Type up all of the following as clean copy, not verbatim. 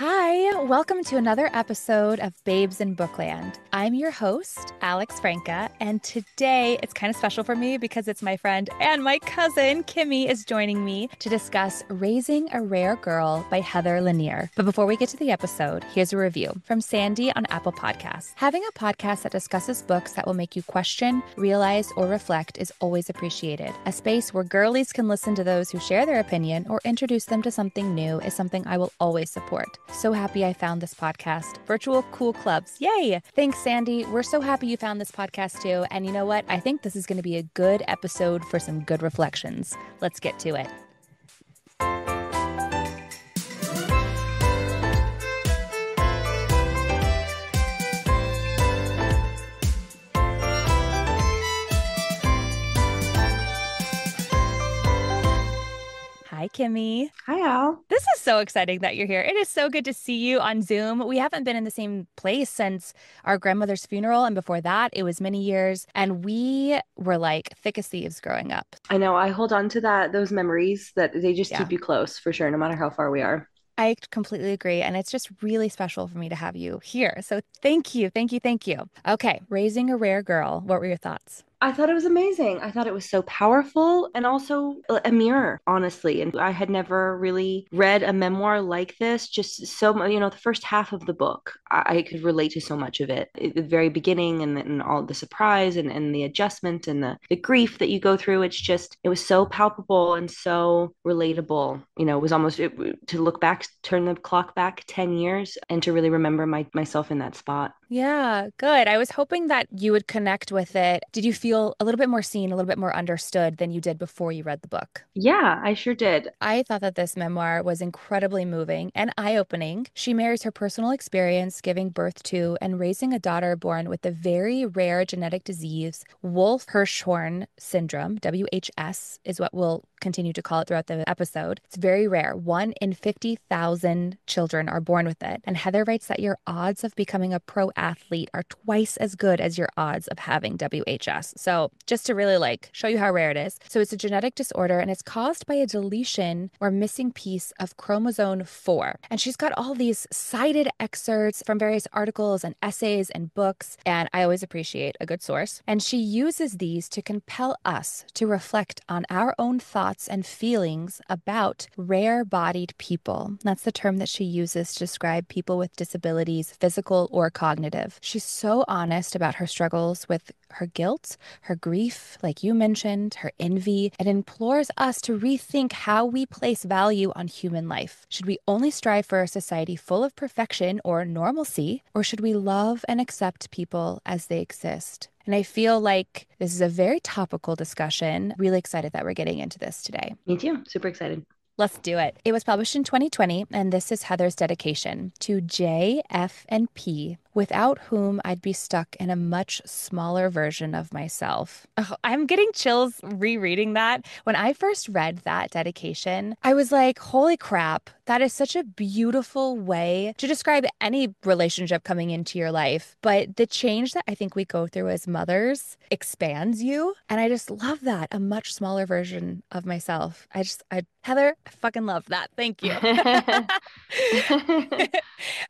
Hi, welcome to another episode of Babes in Bookland. I'm your host, Alex Franca, and today it's kind of special for me because it's my friend and my cousin, Kimmy, is joining me to discuss Raising a Rare Girl by Heather Lanier. But before we get to the episode, here's a review from Sandy on Apple Podcasts. Having a podcast that discusses books that will make you question, realize, or reflect is always appreciated. A space where girlies can listen to those who share their opinion or introduce them to something new is something I will always support. So happy I found this podcast. Virtual cool clubs. Yay! Thanks, Sandy. We're so happy you found this podcast too. And you know what? I think this is going to be a good episode for some good reflections. Let's get to it. Hi, Kimmy. Hi, Al. This is so exciting that you're here. It is so good to see you on Zoom. We haven't been in the same place since our grandmother's funeral. And before that, it was many years. And we were like thick as thieves growing up. I know I hold on to those memories that they just Yeah. keep you close for sure, no matter how far we are. I completely agree. And it's just really special for me to have you here. So thank you. Thank you. Thank you. Okay. Raising a Rare Girl. What were your thoughts? I thought it was amazing. I thought it was so powerful and also a mirror, honestly. And I had never really read a memoir like this. Just the first half of the book, I could relate to so much of it. At the very beginning and all the surprise and the adjustment and the grief that you go through. It was so palpable and so relatable. It was almost to look back, turn the clock back 10 years and to really remember myself in that spot. Yeah, good. I was hoping that you would connect with it. Did you feel a little bit more seen, a little bit more understood than you did before you read the book? Yeah, I sure did. I thought that this memoir was incredibly moving and eye-opening. She marries her personal experience giving birth to and raising a daughter born with the very rare genetic disease, Wolff-Hirschhorn syndrome, WHS is what we'll continue to call it throughout the episode. It's very rare. 1 in 50,000 children are born with it. And Heather writes that your odds of becoming a pro athlete are twice as good as your odds of having WHS. So just to really show you how rare it is. So it's a genetic disorder and it's caused by a deletion or missing piece of chromosome 4. And she's got all these cited excerpts from various articles and essays and books. And I always appreciate a good source. And she uses these to compel us to reflect on our own thoughts and feelings about rare-bodied people. That's the term that she uses to describe people with disabilities, physical or cognitive. She's so honest about her struggles with her guilt, her grief, like you mentioned, her envy, and implores us to rethink how we place value on human life. Should we only strive for a society full of perfection or normalcy, or should we love and accept people as they exist? And I feel like this is a very topical discussion. Really excited that we're getting into this today. Me too. Super excited. Let's do it. It was published in 2020, and this is Heather's dedication to J, F, and P, without whom I'd be stuck in a much smaller version of myself. Oh, I'm getting chills rereading that. When I first read that dedication, I was like, holy crap, that is such a beautiful way to describe any relationship coming into your life. But the change that I think we go through as mothers expands you. And I just love that, a much smaller version of myself. Heather, I fucking love that. Thank you.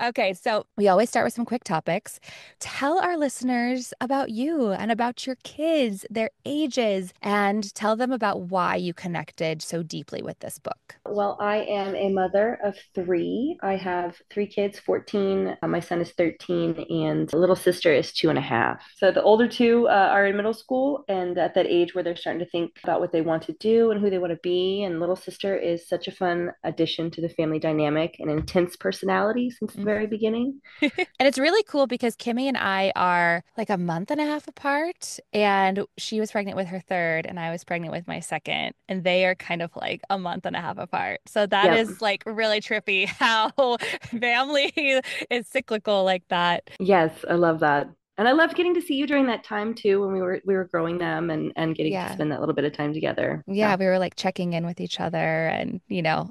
Okay, so we always start with some quick topics. Tell our listeners about you and about your kids, their ages, and tell them about why you connected so deeply with this book. Well, I am a mother of three. I have three kids, 14. My son is 13, and a little sister is 2.5. So the older two are in middle school and at that age where they're starting to think about what they want to do and who they want to be. And little sister is such a fun addition to the family dynamic, an intense personality since the very beginning. And it's really cool because Kimmy and I are like a month and a half apart, and she was pregnant with her third, and I was pregnant with my second, and they are kind of like a month and a half apart. So that Yep. is like really trippy how family is cyclical like that. Yes, I love that. And I loved getting to see you during that time too, when we were growing them and getting to Yeah. spend that little bit of time together. Yeah, So we were like checking in with each other and,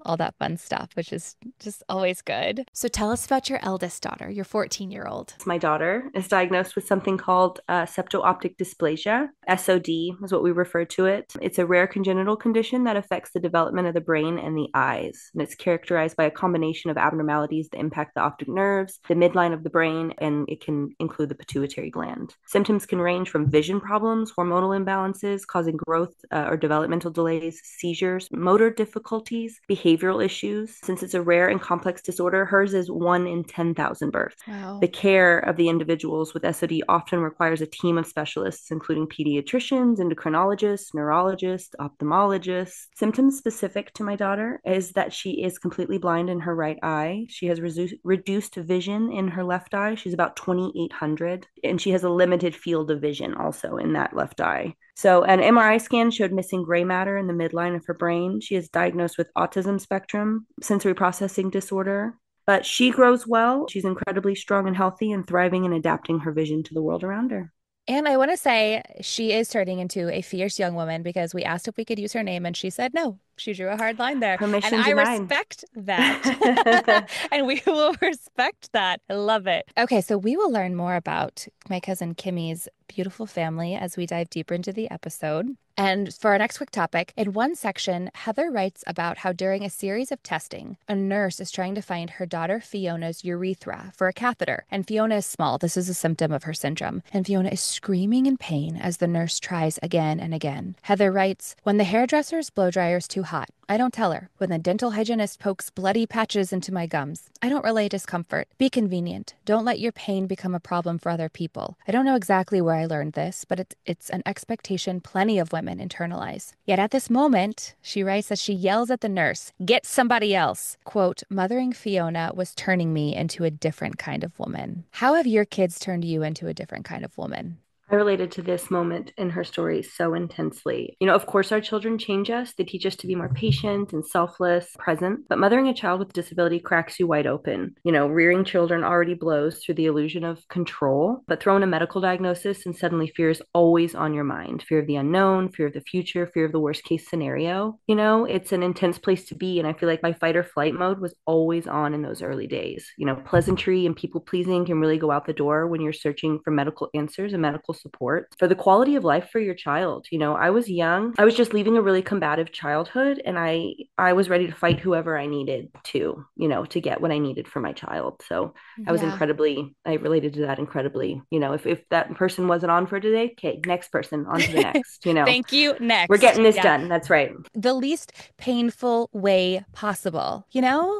all that fun stuff, which is just always good. So tell us about your eldest daughter, your 14-year-old. my daughter is diagnosed with something called septo-optic dysplasia. SOD is what we refer to it. It's a rare congenital condition that affects the development of the brain and the eyes. And it's characterized by a combination of abnormalities that impact the optic nerves, the midline of the brain, and it can include the pituitary gland. Symptoms can range from vision problems, hormonal imbalances causing growth or developmental delays, seizures, motor difficulties, behavioral issues. Since it's a rare and complex disorder, hers is 1 in 10,000 births. The Wow. care of the individuals with SOD often requires a team of specialists, including pediatricians, endocrinologists, neurologists, ophthalmologists. Symptoms specific to my daughter is that she is completely blind in her right eye. She has reduced vision in her left eye. She's about 2,800, and she has a limited field of vision also in that left eye. So, an MRI scan showed missing gray matter in the midline of her brain. She is diagnosed with autism spectrum sensory processing disorder. But she grows well. She's incredibly strong and healthy and thriving and adapting her vision to the world around her. And I want to say she is turning into a fierce young woman because we asked if we could use her name and she said no. She drew a hard line there. And Permission I denied. respect that. And we will respect that. I love it. Okay, so we will learn more about my cousin Kimmy's beautiful family as we dive deeper into the episode. And for our next quick topic, in one section, Heather writes about how during a series of testing, a nurse is trying to find her daughter Fiona's urethra for a catheter. And Fiona is small. This is a symptom of her syndrome. And Fiona is screaming in pain as the nurse tries again and again. Heather writes, when the hairdresser's blow dryer is too hot, I don't tell her. When the dental hygienist pokes bloody patches into my gums, I don't relay discomfort. Be convenient. Don't let your pain become a problem for other people. I don't know exactly where I learned this, but it's an expectation plenty of women internalize. Yet at this moment, she writes that she yells at the nurse, get somebody else. Quote, mothering Fiona was turning me into a different kind of woman. How have your kids turned you into a different kind of woman? I related to this moment in her story so intensely. You know, of course, our children change us. They teach us to be more patient and selfless, present. But mothering a child with disability cracks you wide open. You know, rearing children already blows through the illusion of control, but throw in a medical diagnosis and suddenly fear is always on your mind. Fear of the unknown, fear of the future, fear of the worst case scenario. You know, it's an intense place to be. And I feel like my fight or flight mode was always on in those early days. You know, pleasantry and people pleasing can really go out the door when you're searching for medical answers and medical support for the quality of life for your child. You know, I was young. I was just leaving a really combative childhood, and I was ready to fight whoever I needed to, to get what I needed for my child. So Yeah. I related to that incredibly. You know, if that person wasn't on for today, okay, next person, on to the next, Thank you. We're Next. getting this Yeah. done. That's right. The least painful way possible,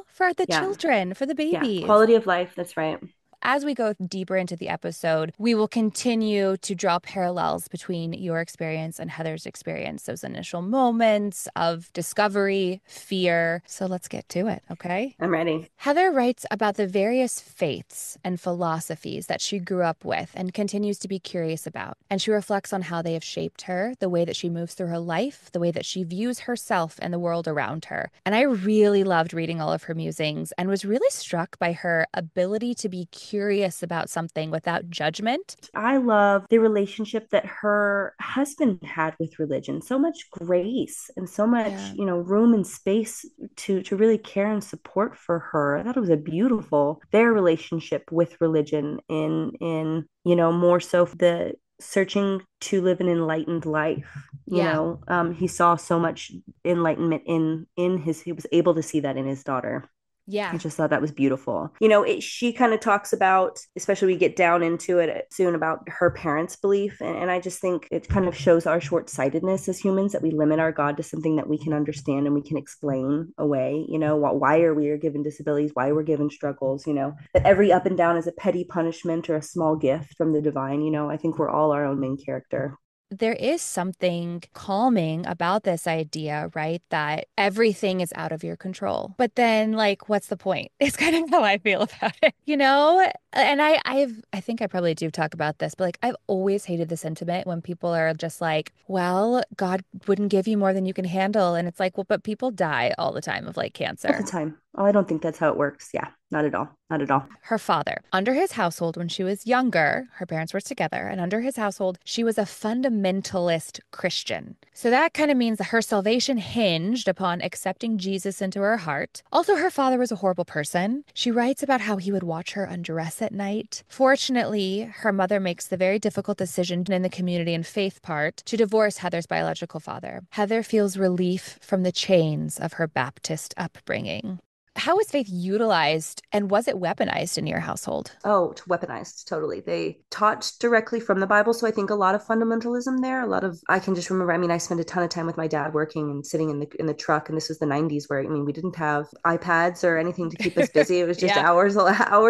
for the Yeah. children, for the Yeah. babies. Quality of life. That's right. As we go deeper into the episode, we will continue to draw parallels between your experience and Heather's experience, those initial moments of discovery, fear. So let's get to it, okay? I'm ready. Heather writes about the various faiths and philosophies that she grew up with and continues to be curious about. And she reflects on how they have shaped her, the way that she moves through her life, the way that she views herself and the world around her. And I really loved reading all of her musings and was really struck by her ability to be curious about something without judgment. I love the relationship that her husband had with religion. So much grace and so much, Yeah. room and space to really care and support for her. I thought it was a beautiful their relationship with religion in more so the searching to live an enlightened life. Yeah. He saw so much enlightenment in his he was able to see that in his daughter. I Yeah. just thought that was beautiful. She kind of talks about, especially we get down into it soon, about her parents' belief. And I just think it kind of shows our short sightedness as humans that we limit our God to something that we can understand and we can explain away. Why are we given disabilities? Why we're given struggles? That every up and down is a petty punishment or a small gift from the divine. I think we're all our own main character. There is something calming about this idea, right? That everything is out of your control. But then, like, what's the point? It's kind of how I feel about it, you know? And I think I probably do talk about this, but like, I've always hated the sentiment when people are just like, well, God wouldn't give you more than you can handle. And it's like, well, but people die all the time of like All the cancer. time. Oh, I don't think that's how it works. Yeah, not at all. Not at all. Her father. Under his household, when she was younger, her parents were together, and under his household, she was a fundamentalist Christian. So that kind of means that her salvation hinged upon accepting Jesus into her heart. Also, her father was a horrible person. She writes about how he would watch her undress at night. Fortunately, her mother makes the very difficult decision in the community and faith part to divorce Heather's biological father. Heather feels relief from the chains of her Baptist upbringing. How was faith utilized and was it weaponized in your household? Oh, it's weaponized, totally. They taught directly from the Bible. So I think a lot of fundamentalism there, a lot of I can just remember, I mean, I spent a ton of time with my dad working and sitting in the truck. And this was the 90s where I mean we didn't have iPads or anything to keep us busy. It was just Yeah. hours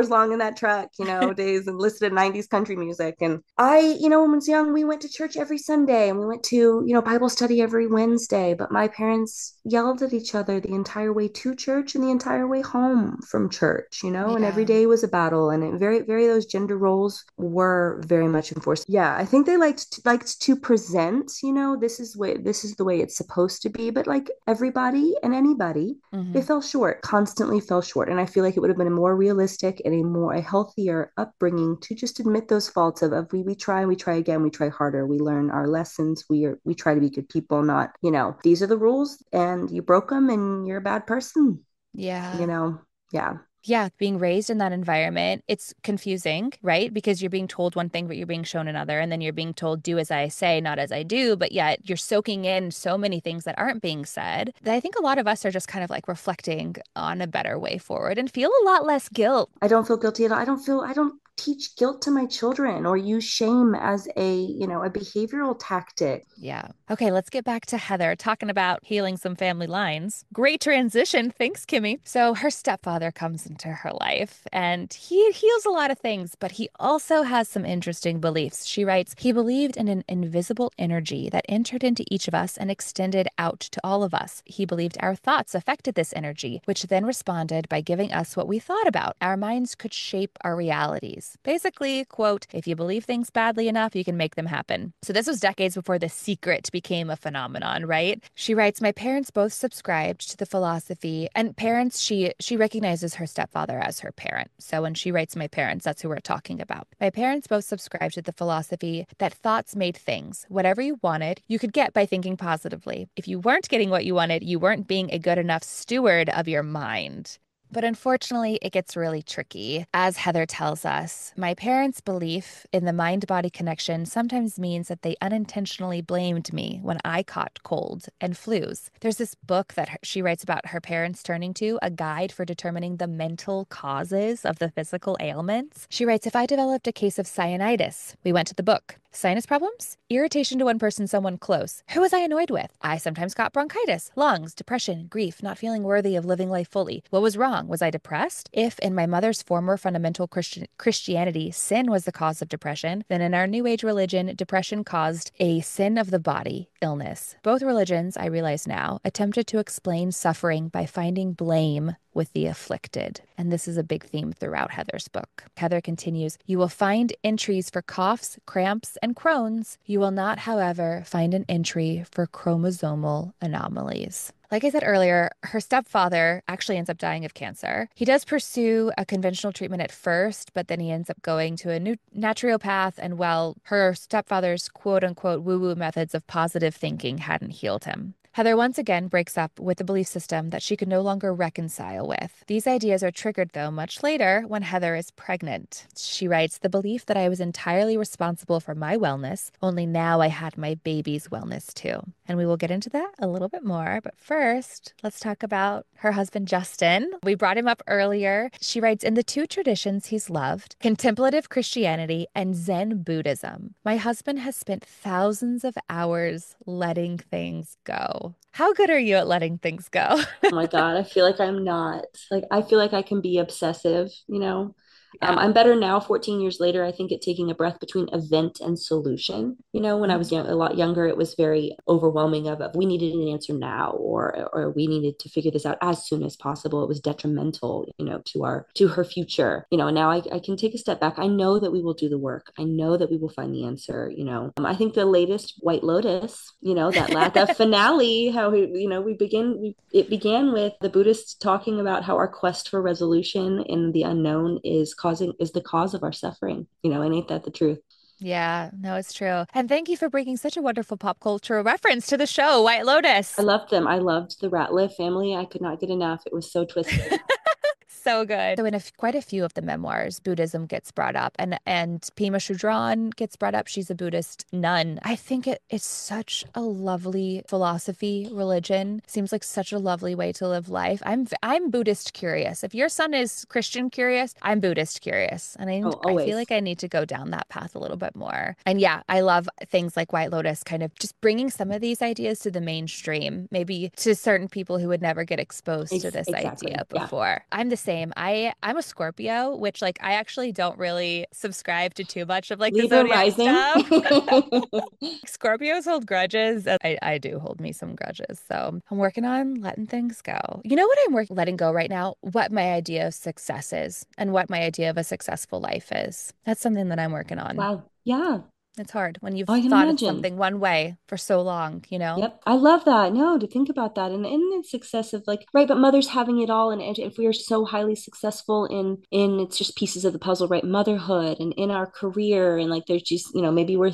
long in that truck, days and listened to 90s country music. And when I was young, we went to church every Sunday and we went to, Bible study every Wednesday. But my parents yelled at each other the entire way to church and the entire way home from church, and every Yeah. day was a battle. And very, very, those gender roles were very much enforced. Yeah, I think they liked to present, this is the way it's supposed to be. But like everybody and anybody, they Hmm. fell short, constantly fell short. And I feel like it would have been a more realistic and a healthier upbringing to just admit those faults of we try again, we try harder, we learn our lessons, we try to be good people, not, these are the rules and you broke them and you're a bad person, you Yeah. know. Yeah. Yeah, being raised in that environment, it's confusing, right? Because you're being told one thing, but you're being shown another. And then you're being told, do as I say, not as I do. But yet you're soaking in so many things that aren't being said that I think a lot of us are just kind of like reflecting on a better way forward and feel a lot less guilt. I don't feel guilty at all. I don't teach guilt to my children or use shame as a behavioral tactic. Yeah. Okay, let's get back to Heather talking about healing some family lines. Great transition. Thanks, Kimmy. So, her stepfather comes into her life and he heals a lot of things, but he also has some interesting beliefs. She writes, he believed in an invisible energy that entered into each of us and extended out to all of us. He believed our thoughts affected this energy, which then responded by giving us what we thought about. Our minds could shape our realities. Basically, quote, if you believe things badly enough, you can make them happen. So, this was decades before The Secret became a phenomenon, right? She writes, my parents both subscribed to the philosophy, and parents, she recognizes her stepfather as her parent. So when she writes my parents, that's who we're talking about. My parents both subscribed to the philosophy that thoughts made things. Whatever you wanted, you could get by thinking positively. If you weren't getting what you wanted, you weren't being a good enough steward of your mind. But unfortunately, it gets really tricky. As Heather tells us, my parents' belief in the mind body connection sometimes means that they unintentionally blamed me when I caught colds and flus. There's this book that she writes about her parents turning to, a guide for determining the mental causes of the physical ailments. She writes, if I developed a case of sinusitis, we went to the book. Sinus problems? Irritation to one person, someone close. Who was I annoyed with? I sometimes got bronchitis, lungs, depression, grief, not feeling worthy of living life fully. What was wrong? Was I depressed? If in my mother's former fundamental Christianity, sin was the cause of depression, then in our New Age religion, depression caused a sin of the body, illness. Both religions, I realize now, attempted to explain suffering by finding blame with the afflicted. And this is a big theme throughout Heather's book. Heather continues, you will find entries for coughs, cramps, and Crohn's. You will not, however, find an entry for chromosomal anomalies. Like I said earlier, her stepfather actually ends up dying of cancer. He does pursue a conventional treatment at first, but then he ends up going to a new naturopath. And while her stepfather's quote unquote woo woo methods of positive thinking hadn't healed him, Heather once again breaks up with the belief system that she could no longer reconcile with. These ideas are triggered, though, much later when Heather is pregnant. She writes, the belief that I was entirely responsible for my wellness, only now I had my baby's wellness too. And we will get into that a little bit more. But first, let's talk about her husband, Justin. We brought him up earlier. She writes, in the two traditions he's loved, contemplative Christianity and Zen Buddhism, my husband has spent thousands of hours letting things go. How good are you at letting things go? Oh my God, I feel like I'm not. Like I feel like I can be obsessive, Yeah. I'm better now, 14 years later, I think, at taking a breath between event and solution. When I was Mhm. young, a lot younger, it was very overwhelming of we needed an answer now, or we needed to figure this out as soon as possible. It was detrimental, to her future. And now I can take a step back. I know that we will do the work. I know that we will find the answer. I think the latest White Lotus, that finale, how it began with the Buddhists talking about how our quest for resolution in the unknown is the cause of our suffering, and ain't that the truth? Yeah, no, it's true. And thank you for bringing such a wonderful pop culture reference to the show, White I Lotus. loved them. I loved the Ratliff family. I could not get enough. It was so twisted. So good. So in quite a few of the memoirs, Buddhism gets brought up, and Pema Chodron gets brought up. She's a Buddhist nun. I think it's such a lovely philosophy, religion. Seems like such a lovely way to live life. I'm Buddhist curious. If your son is Christian curious, I'm Buddhist curious, and Oh, I feel always. like I need to go down that path a little bit more. And yeah, I love things like White Lotus, kind of just bringing some of these ideas to the mainstream, maybe to certain people who would never get exposed to this Exactly. idea Yeah. before. I'm the same. I'm a Scorpio, which like I actually don't really subscribe to too much of like the Libra zodiac rising. stuff. Scorpios hold grudges. And I do hold me some grudges. So I'm working on letting things go. You know what letting go right now? What my idea of success is and what my idea of a successful life is. That's something that I'm working on. Wow. Yeah. It's hard when you've Oh, I can thought of imagine. something one way for so long, you know? Yep. I love that. No, to think about that and the success of like, right, but mothers having it all. And if we are so highly successful in it's just pieces of the puzzle, right? Motherhood and in our career. And like there's just, maybe we're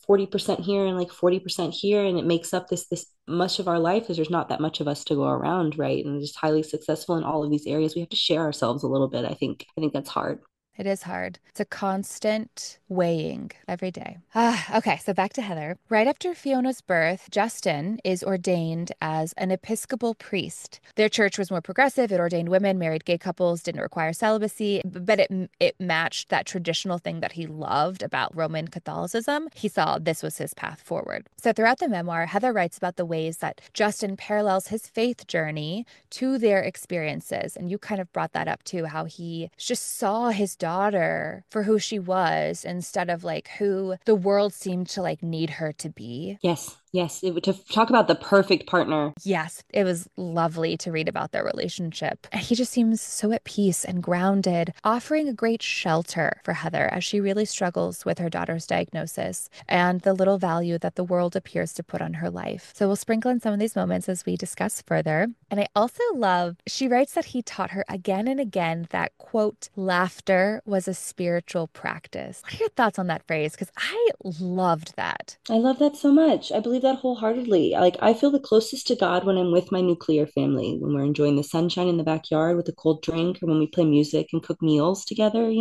40% here and like 40% here. And it makes up this much of our life because there's not that much of us to go around, right? And just highly successful in all of these areas. We have to share ourselves a little bit. I think that's hard. It is hard. It's a constant weighing every day. Okay, so back to Heather. Right after Fiona's birth, Justin is ordained as an Episcopal priest. Their church was more progressive. It ordained women, married gay couples, didn't require celibacy, but it matched that traditional thing that he loved about Roman Catholicism. He saw this was his path forward. So throughout the memoir, Heather writes about the ways that Justin parallels his faith journey to their experiences. And you kind of brought that up too, how he just saw his daughter for who she was instead of like who the world seemed to like need her to be. Yes. Yes. To talk about the perfect partner. Yes, it was lovely to read about their relationship. And he just seems so at peace and grounded, offering a great shelter for Heather as she really struggles with her daughter's diagnosis and the little value that the world appears to put on her life. So we'll sprinkle in some of these moments as we discuss further. And I also love, she writes that he taught her again and again that, quote, laughter was a spiritual practice. What are your thoughts on that phrase? Because I loved that. I love that so much. I believe that wholeheartedly. Like, I feel the closest to God when I'm with my nuclear family, when we're enjoying the sunshine in the backyard with a cold drink, or when we play music and cook meals together.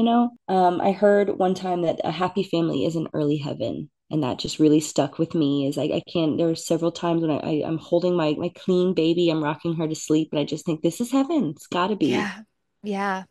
I heard one time that a happy family is an early heaven. And that just really stuck with me. Is I can't, there are several times when I'm holding my clean baby, I'm rocking her to sleep, and I just think this is heaven. It's gotta be. Yeah. Yeah.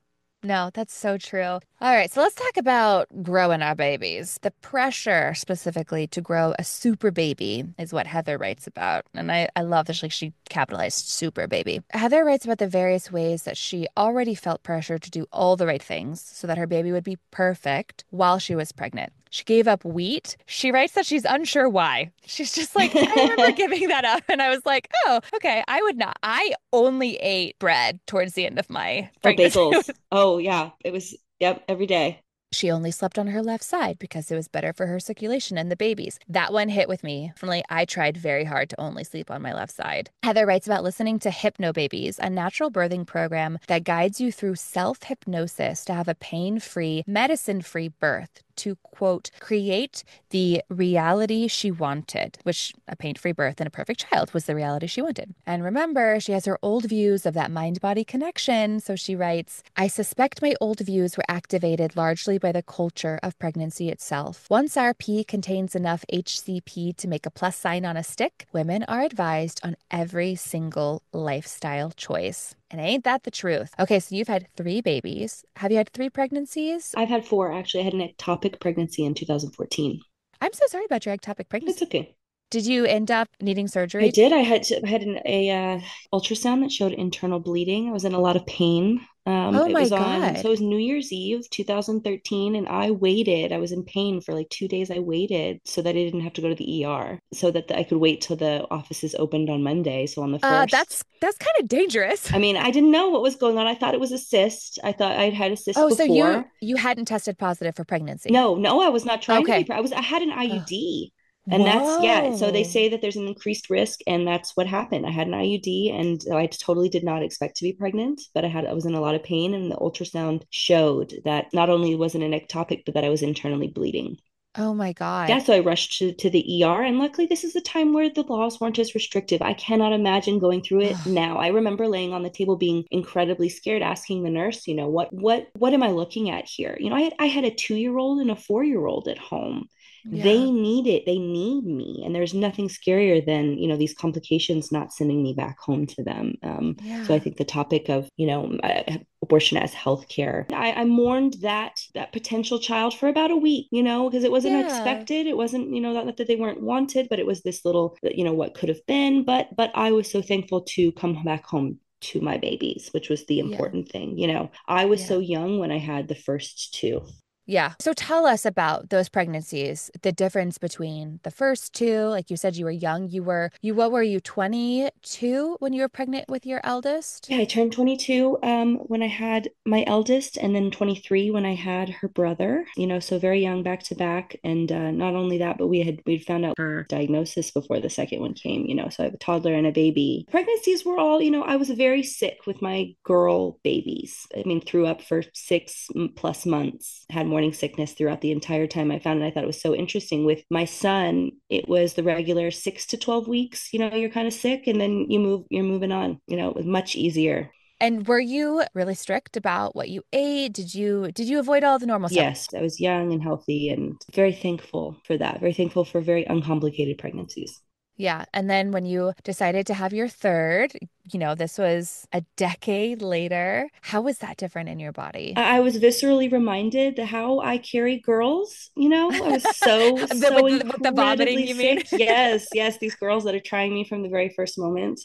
No, that's so true. All right, so let's talk about growing our babies. The pressure specifically to grow a super baby is what Heather writes about. And I love that she capitalized super baby. Heather writes about the various ways that she already felt pressure to do all the right things so that her baby would be perfect while she was pregnant. She gave up wheat. She writes that she's unsure why. She's just like, I remember giving that up. And I was like, oh, okay, I would not. I only ate bread towards the end of my Oh, pregnancy. bagels. Oh, yeah. It was, yep, every day. She only slept on her left side because it was better for her circulation and the babies. That one hit with me. Definitely, I tried very hard to only sleep on my left side. Heather writes about listening to Hypnobabies, a natural birthing program that guides you through self-hypnosis to have a pain-free, medicine-free birth to, quote, create the reality she wanted, which a pain-free birth and a perfect child was the reality she wanted. And remember, she has her old views of that mind-body connection. So she writes, I suspect my old views were activated largely by the culture of pregnancy itself. Once our pee contains enough HCP to make a plus sign on a stick, women are advised on every single lifestyle choice. And ain't that the truth? Okay, so you've had 3 babies. Have you had 3 pregnancies? I've had four, actually. I had an ectopic pregnancy in 2014. I'm so sorry about your ectopic It's pregnancy. okay. Did you end up needing I surgery? did. I had ultrasound that showed internal bleeding. I was in a lot of pain. Oh It my was on, so it God. was New Year's Eve, 2013, and I waited. I was in pain for like 2 days. I waited so that I didn't have to go to the ER, so that I could wait till the offices opened on Monday. So on the first, That's kind of dangerous. I mean, I didn't know what was going on. I thought it was a cyst. I thought I'd had a cyst Oh, so you before. you hadn't tested positive for pregnancy. No, I was not trying to be. Okay. I had an Oh. IUD. And that's, yeah. So they Whoa. say that there's an increased risk, and that's what happened. I had an IUD, and I totally did not expect to be pregnant, but I was in a lot of pain, and the ultrasound showed that not only wasn't an ectopic, but that I was internally bleeding. Oh my Yeah, God. so I rushed to the ER, and luckily this is a time where the laws weren't as restrictive. I cannot imagine going through it Oh, now. I remember laying on the table being incredibly scared, asking the nurse, what am I looking at here? I had a 2 year old and a 4 year old at home. yeah. They need me. And there's nothing scarier than, these complications not sending me back home to them. So I Yeah. think the topic of, abortion as healthcare. I mourned that potential child for about a week, because it wasn't Yeah. expected. It wasn't, not that they weren't wanted, but it was this little, what could have been. But I was so thankful to come back home to my babies, which was the Yeah. important thing. I was so Yeah. young when I had the first two. Yeah. So tell us about those pregnancies, the difference between the first two. Like you said, you were young. What were you, 22 when you were pregnant with your eldest? Yeah, I turned 22 when I had my eldest, and then 23 when I had her brother. So very young, back to back. And not only that, but we'd found out her diagnosis before the second one came. So I have a toddler and a baby. Pregnancies were all, I was very sick with my girl babies. I mean, threw up for 6+ months, had morning sickness throughout the entire time. I found it. I thought it was so interesting. With my son, it was the regular 6 to 12 weeks. You're kind of sick, and then you're moving on. It was much easier. And were you really strict about what you ate? Did you avoid all the normal stuff? Yes, I was young and healthy, and very thankful for that. Very thankful for very uncomplicated pregnancies. Yeah. And then when you decided to have your third, this was a decade later. How was that different in your body? I was viscerally reminded how I carry girls. I was so, so With the vomiting, incredibly you mean? sick. Yes, yes, these girls that are trying me from the very first moment.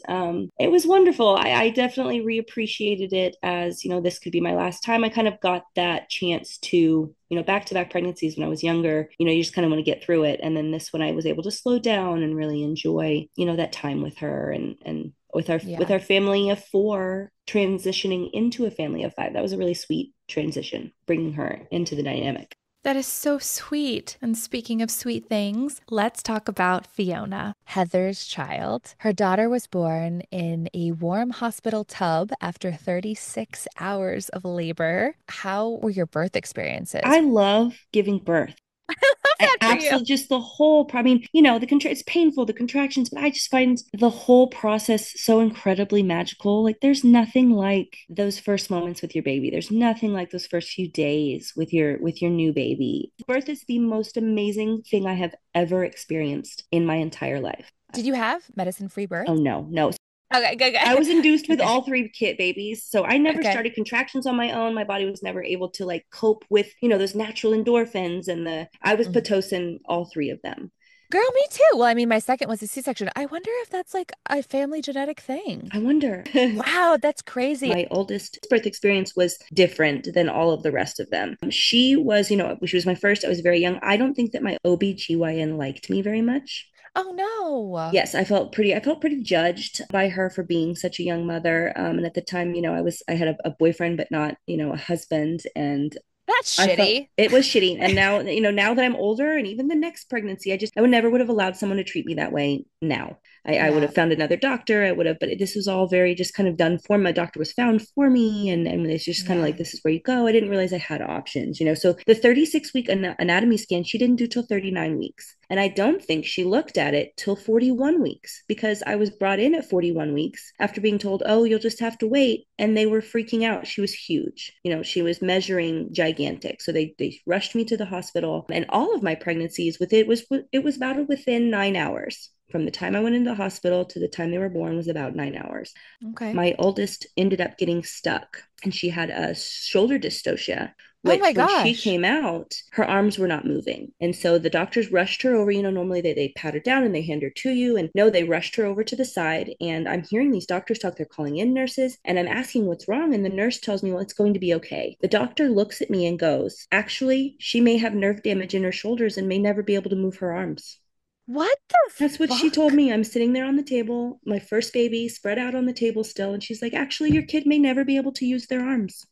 It was wonderful. I definitely reappreciated it as, this could be my last time. I kind of got that chance to, back to back pregnancies when I was younger, you just kind of want to get through it. And then this one, I was able to slow down and really enjoy, that time with her, and with Yeah. our family of four transitioning into a family of five. That was a really sweet transition, bringing her into the dynamic. That is so sweet. And speaking of sweet things, let's talk about Fiona, Heather's child. Her daughter was born in a warm hospital tub after 36 hours of labor. How were your birth experiences? I love giving birth. Love I that for you. absolutely just the whole, I mean, it's painful, the contractions, but I just find the whole process so incredibly magical. Like there's nothing like those first moments with your baby. There's nothing like those first few days with your new baby. Birth is the most amazing thing I have ever experienced in my entire life. Did you have medicine-free Oh birth? no, no. Okay, good, I good. was induced with Okay, all three kid babies. So I never okay. started contractions on my own. My body was never able to like cope with, those natural endorphins, and I was Mhm. Pitocin all three of them. Girl, me too. Well, I mean, my second was a C-section. I wonder if that's like a family genetic thing. I wonder. Wow, that's crazy. My oldest birth experience was different than all of the rest of them. She was, she was my first. I was very young. I don't think that my OB/GYN liked me very much. Oh no. Yes, I felt pretty judged by her for being such a young mother. And at the time, I had a boyfriend, but not, a husband. And That's I felt shitty. it was shitty. And now, now that I'm older, and even the next pregnancy, I would never would have allowed someone to treat me that way now. I would Yeah. have found another doctor. I would have, but this was all very just kind of done for me. My doctor was found for me. And it's just kind of like, Yeah. this is where you go. I didn't realize I had options, So the 36-week anatomy scan, she didn't do till 39 weeks. And I don't think she looked at it till 41 weeks, because I was brought in at 41 weeks after being told, oh, you'll just have to wait. And they were freaking out. She was huge. She was measuring gigantic. So they rushed me to the hospital, and all of my pregnancies it was about within 9 hours. from the time I went into the hospital to the time they were born was about 9 hours. Okay. My oldest ended up getting stuck and she had a shoulder dystocia, Oh my which when she gosh. came out, her arms were not moving. And so the doctors rushed her over. Normally they pat her down and they hand her to you. And no, they rushed her over to the side. And I'm hearing these doctors talk. They're calling in nurses and I'm asking what's wrong. And the nurse tells me, well, it's going to be okay. The doctor looks at me and goes, actually, she may have nerve damage in her shoulders and may never be able to move her arms. What the That's what she told fuck? me. I'm sitting there on the table, my first baby spread out on the table still. And she's like, actually, your kid may never be able to use their arms.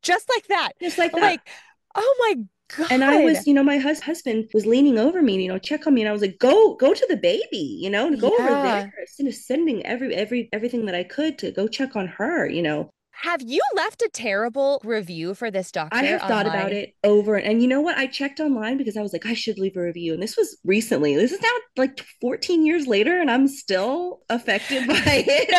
Just like that. Just like that. Like, oh my And I God. was, my husband was leaning over me, check on me. And I was like, go to the baby, and go over there. Yeah. Instead of sending everything that I could to go check on her. Have you left a terrible review for this I doctor have thought about online? it over and you know what? I checked online because I was like, I should leave a review. And this was recently. This is now like 14 years later, and I'm still affected by it.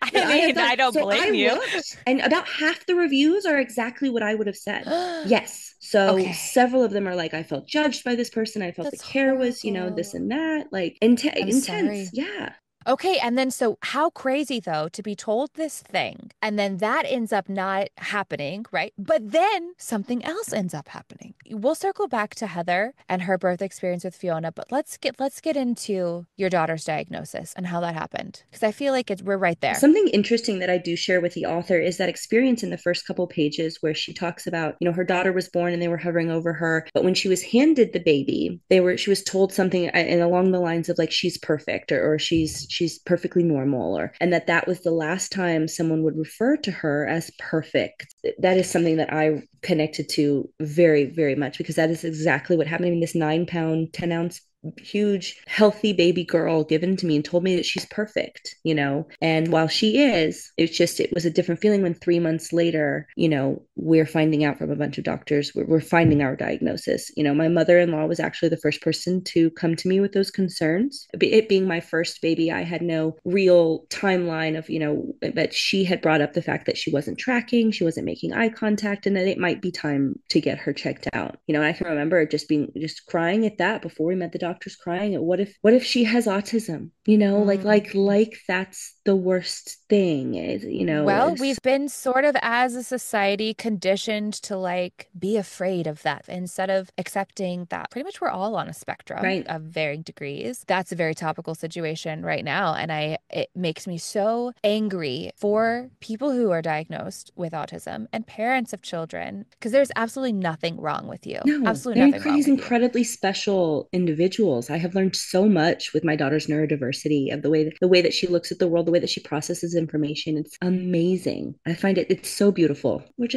But I I have mean, thought I don't so I blame you. looked, and about half the reviews are exactly what I would have said. Yes. So Okay. several of them are like, I felt judged by this person. I felt the That's care was, this horrible. and that, like I'm intense. sorry. Yeah. Okay, and then so how crazy though to be told this thing and then that ends up not happening, right? But then something else ends up happening. We'll circle back to Heather and her birth experience with Fiona, but let's get into your daughter's diagnosis and how that happened because I feel like we're right there. Something interesting that I do share with the author is that experience in the first couple pages where she talks about, her daughter was born and they were hovering over her, but when she was handed the baby, she was told something and along the lines of like she's perfect or she's perfectly normal and that was the last time someone would refer to her as perfect. That is something that I connected to very, very much because that is exactly what happened. I mean, this 9 pound, 10 ounce huge healthy baby girl given to me and told me that she's perfect. And while she is, it was a different feeling when 3 months later, we're finding out from a bunch of doctors, we're finding our diagnosis. My mother-in-law was actually the first person to come to me with those concerns. It being my first baby, I had no real timeline of, but she had brought up the fact that she wasn't tracking, she wasn't making eye contact, and that it might be time to get her checked out. And I can remember just crying at that before we met the doctors, crying at what if she has autism? Mm. Like that's the worst thing Well, is we've been sort of as a society conditioned to like be afraid of that instead of accepting that pretty much we're all on a spectrum right. of varying degrees. That's a very topical situation right now. And it makes me so angry for people who are diagnosed with autism and parents of children because there's absolutely nothing wrong with you. No, Absolutely nothing wrong these with you. incredibly special individuals. I have learned so much with my daughter's neurodiversity of the way that she looks at the world, the way that she processes information. It's amazing. I find it's so beautiful. We're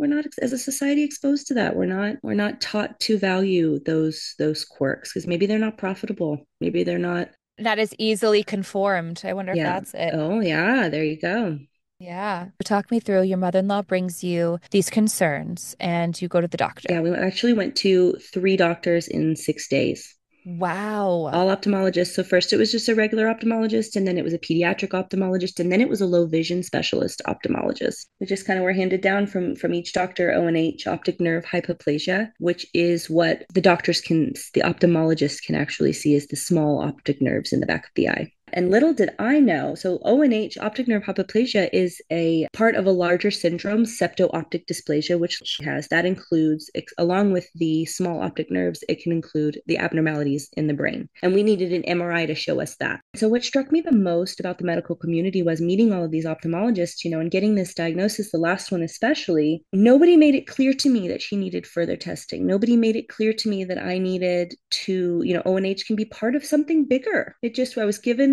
not as a society exposed to that. We're not taught to value those quirks because maybe they're not profitable. Maybe they're not. That is easily conformed. I wonder if Yeah. that's it. Oh, yeah. There you go. Yeah. Talk me through your mother-in-law brings you these concerns and you go to the doctor. Yeah, we actually went to 3 doctors in 6 days. Wow. All ophthalmologists. So first it was just a regular ophthalmologist, and then it was a pediatric ophthalmologist, and then it was a low vision specialist ophthalmologist. We just kind of were handed down from each doctor ONH, optic nerve hypoplasia, which is what the ophthalmologists can actually see as the small optic nerves in the back of the eye. And little did I know, so ONH, optic nerve hypoplasia, is a part of a larger syndrome, septo-optic dysplasia, which she has. That includes, along with the small optic nerves, it can include the abnormalities in the brain. And we needed an MRI to show us that. So what struck me the most about the medical community was meeting all of these ophthalmologists, and getting this diagnosis, the last one especially. Nobody made it clear to me that she needed further testing. Nobody made it clear to me that I needed to, ONH can be part of something bigger.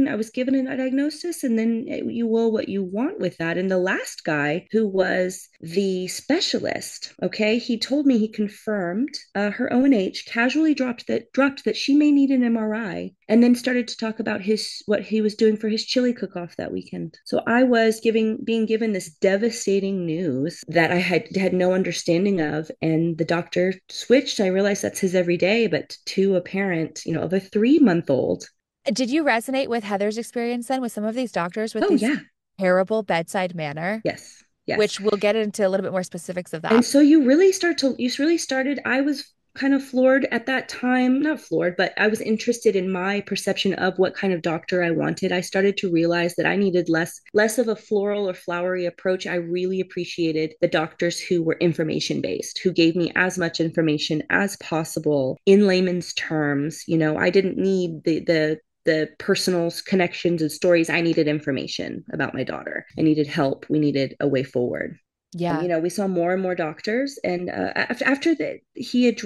I was given a diagnosis, and then you will what you want with that. And the last guy who was the specialist, okay, he told me, he confirmed her ONH, casually dropped that she may need an MRI, and then started to talk about what he was doing for his chili cook-off that weekend. So I was being given this devastating news that I had no understanding of, and the doctor switched. I realized that's his everyday, but to a parent, of a 3-month-old. Did you resonate with Heather's experience then with some of these doctors with Oh these yeah. terrible bedside manner, Yes. Yes. which we'll get into a little bit more specifics of And that. so you really started, I was kind of floored at that time. Not floored, but I was interested in my perception of what kind of doctor I wanted. I started to realize that I needed less of a floral or flowery approach. I really appreciated the doctors who were information based, who gave me as much information as possible in layman's terms. I didn't need the personal connections and stories. I needed information about my daughter. I needed help. We needed a way forward. Yeah. We saw more and more doctors. And after that, he had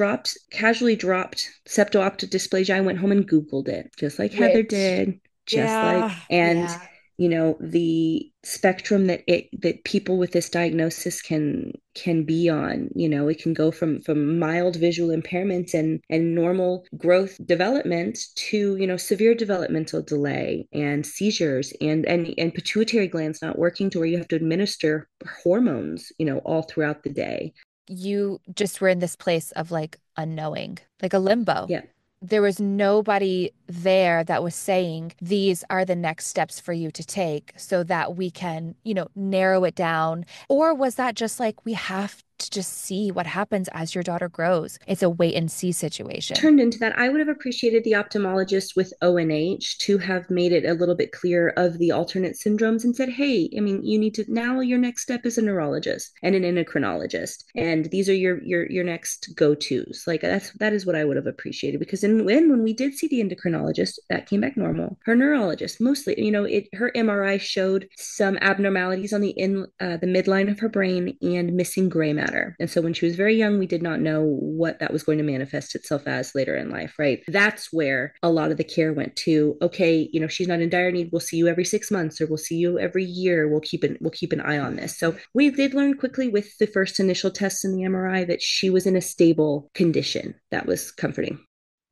casually dropped septo-optic dysplasia. I went home and Googled it, just like Heather Which, did, yeah, and yeah. the spectrum that people with this diagnosis can be on. It can go from mild visual impairment and normal growth development to severe developmental delay and seizures and pituitary glands not working to where you have to administer hormones all throughout the day. You just were in this place of like unknowing, like a limbo. Yeah. There was nobody there that was saying these are the next steps for you to take so that we can, narrow it down. Or was that just like we have to just see what happens as your daughter grows? It's a wait and see situation. Turned into that. I would have appreciated the ophthalmologist with ONH to have made it a little bit clear of the alternate syndromes and said, hey, I mean, you need to now your next step is a neurologist and an endocrinologist. And these are your next go-tos. Like that is what I would have appreciated because when we did see the endocrinologist, that came back normal. Her neurologist, mostly, her MRI showed some abnormalities on the midline of her brain and missing gray matter. And so when she was very young, we did not know what that was going to manifest itself as later in life, right? That's where a lot of the care went to. Okay, she's not in dire need. We'll see you every 6 months, or we'll see you every year. We'll keep an eye on this. So we did learn quickly with the first initial tests in the MRI that she was in a stable condition. That was comforting.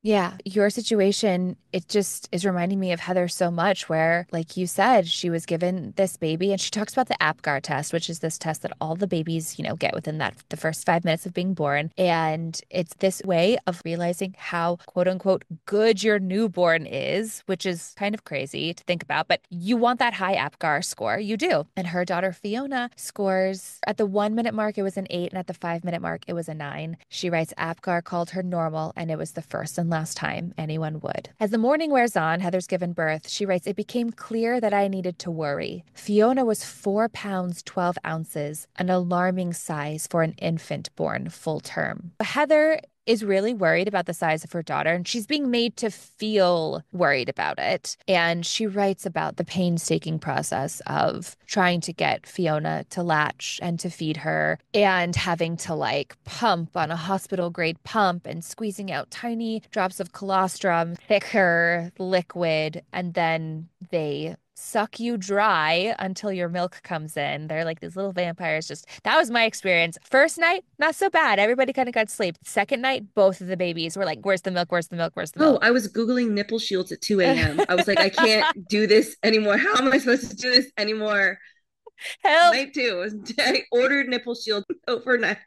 Yeah, your situation, it just is reminding me of Heather so much, where, like you said, she was given this baby and she talks about the APGAR test, which is this test that all the babies, get within the first 5 minutes of being born. And it's this way of realizing how, quote unquote, good your newborn is, which is kind of crazy to think about, but you want that high APGAR score. You do. And her daughter Fiona scores at the 1 minute mark, it was an 8, and at the 5 minute mark, it was a 9. She writes APGAR called her normal, and it was the first and last time anyone would. As the morning wears on, Heather's given birth. She writes, it became clear that I needed to worry. Fiona was 4 pounds, 12 ounces, an alarming size for an infant born full term. Heather is really worried about the size of her daughter, and she's being made to feel worried about it. And she writes about the painstaking process of trying to get Fiona to latch and to feed her, and having to like pump on a hospital grade pump and squeezing out tiny drops of colostrum, thicker liquid, and then they suck you dry until your milk comes in. They're like these little vampires. Just that was my experience. First night, not so bad. Everybody kind of got sleep. Second night, both of the babies were like, where's the milk? Where's the milk? Where's the Oh, milk? I was Googling nipple shields at 2 a.m. I was like, I can't do this anymore. How am I supposed to do this anymore? Help. Night two. I ordered nipple shield overnight.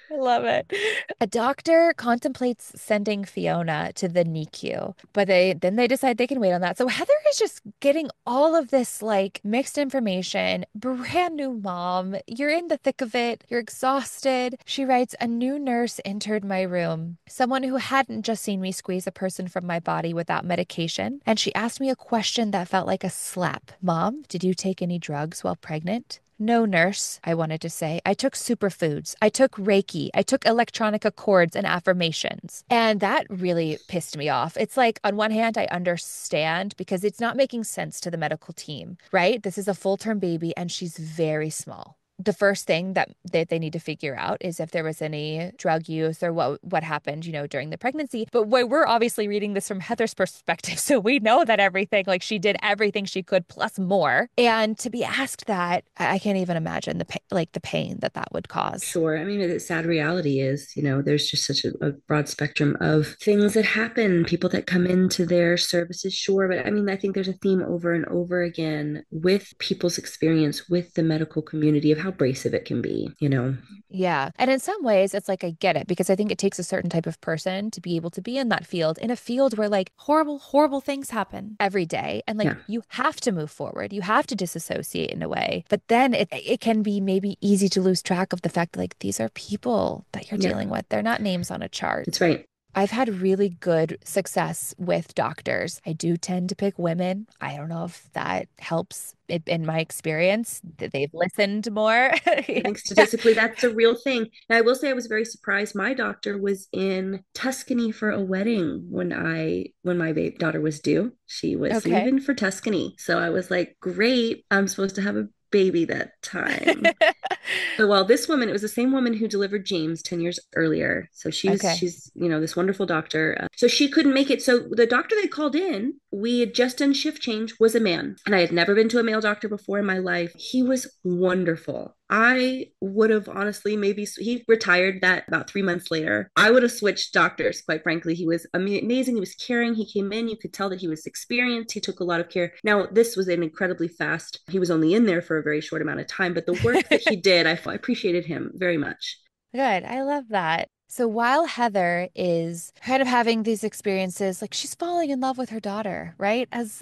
I love it. A doctor contemplates sending Fiona to the NICU, but they decide they can wait on that. So Heather is just getting all of this like mixed information, brand new mom. You're in the thick of it. You're exhausted. She writes, a new nurse entered my room, someone who hadn't just seen me squeeze a person from my body without medication. And she asked me a question that felt like a slap. Mom, did you take any drugs while pregnant? No, nurse, I wanted to say. I took superfoods. I took Reiki. I took electronic accords and affirmations. And that really pissed me off. It's like, on one hand, I understand because it's not making sense to the medical team, right? This is a full-term baby and she's very small. The first thing that they need to figure out is if there was any drug use or what happened, during the pregnancy. But we're obviously reading this from Heather's perspective, so we know that everything, like she did everything she could plus more. And to be asked that, I can't even imagine the pain that would cause. Sure. I mean, the sad reality is, there's just such a broad spectrum of things that happen, people that come into their services, sure. But I mean, I think there's a theme over and over again with people's experience with the medical community of how abrasive it can be, you know? Yeah. And in some ways, it's like I get it because I think it takes a certain type of person to be able to be in a field where like horrible, horrible things happen every day. And like Yeah, you have to move forward, you have to disassociate in a way. But then it can be maybe easy to lose track of the fact that like these are people that you're yeah, dealing with. They're not names on a chart. that's right. I've had really good success with doctors. I do tend to pick women. I don't know if that helps in my experience that they've listened more. I think statistically that's a real thing. And I will say I was very surprised. My doctor was in Tuscany for a wedding when my daughter was due. She was Okay. leaving for Tuscany. So I was like, great, I'm supposed to have a baby that time. So, well, this woman, it was the same woman who delivered James 10 years earlier. So Okay. she's, this wonderful doctor. So she couldn't make it. So the doctor they called in, we had just done shift change, was a man. And I had never been to a male doctor before in my life. He was wonderful. I would have honestly he retired that about 3 months later. I would have switched doctors, quite frankly. He was amazing. He was caring. He came in, you could tell that he was experienced. He took a lot of care. Now, this was an incredibly fast, he was only in there for a very short amount of time, but the work that he did, I appreciated him very much. Good. I love that. So while Heather is kind of having these experiences, like she's falling in love with her daughter, right? As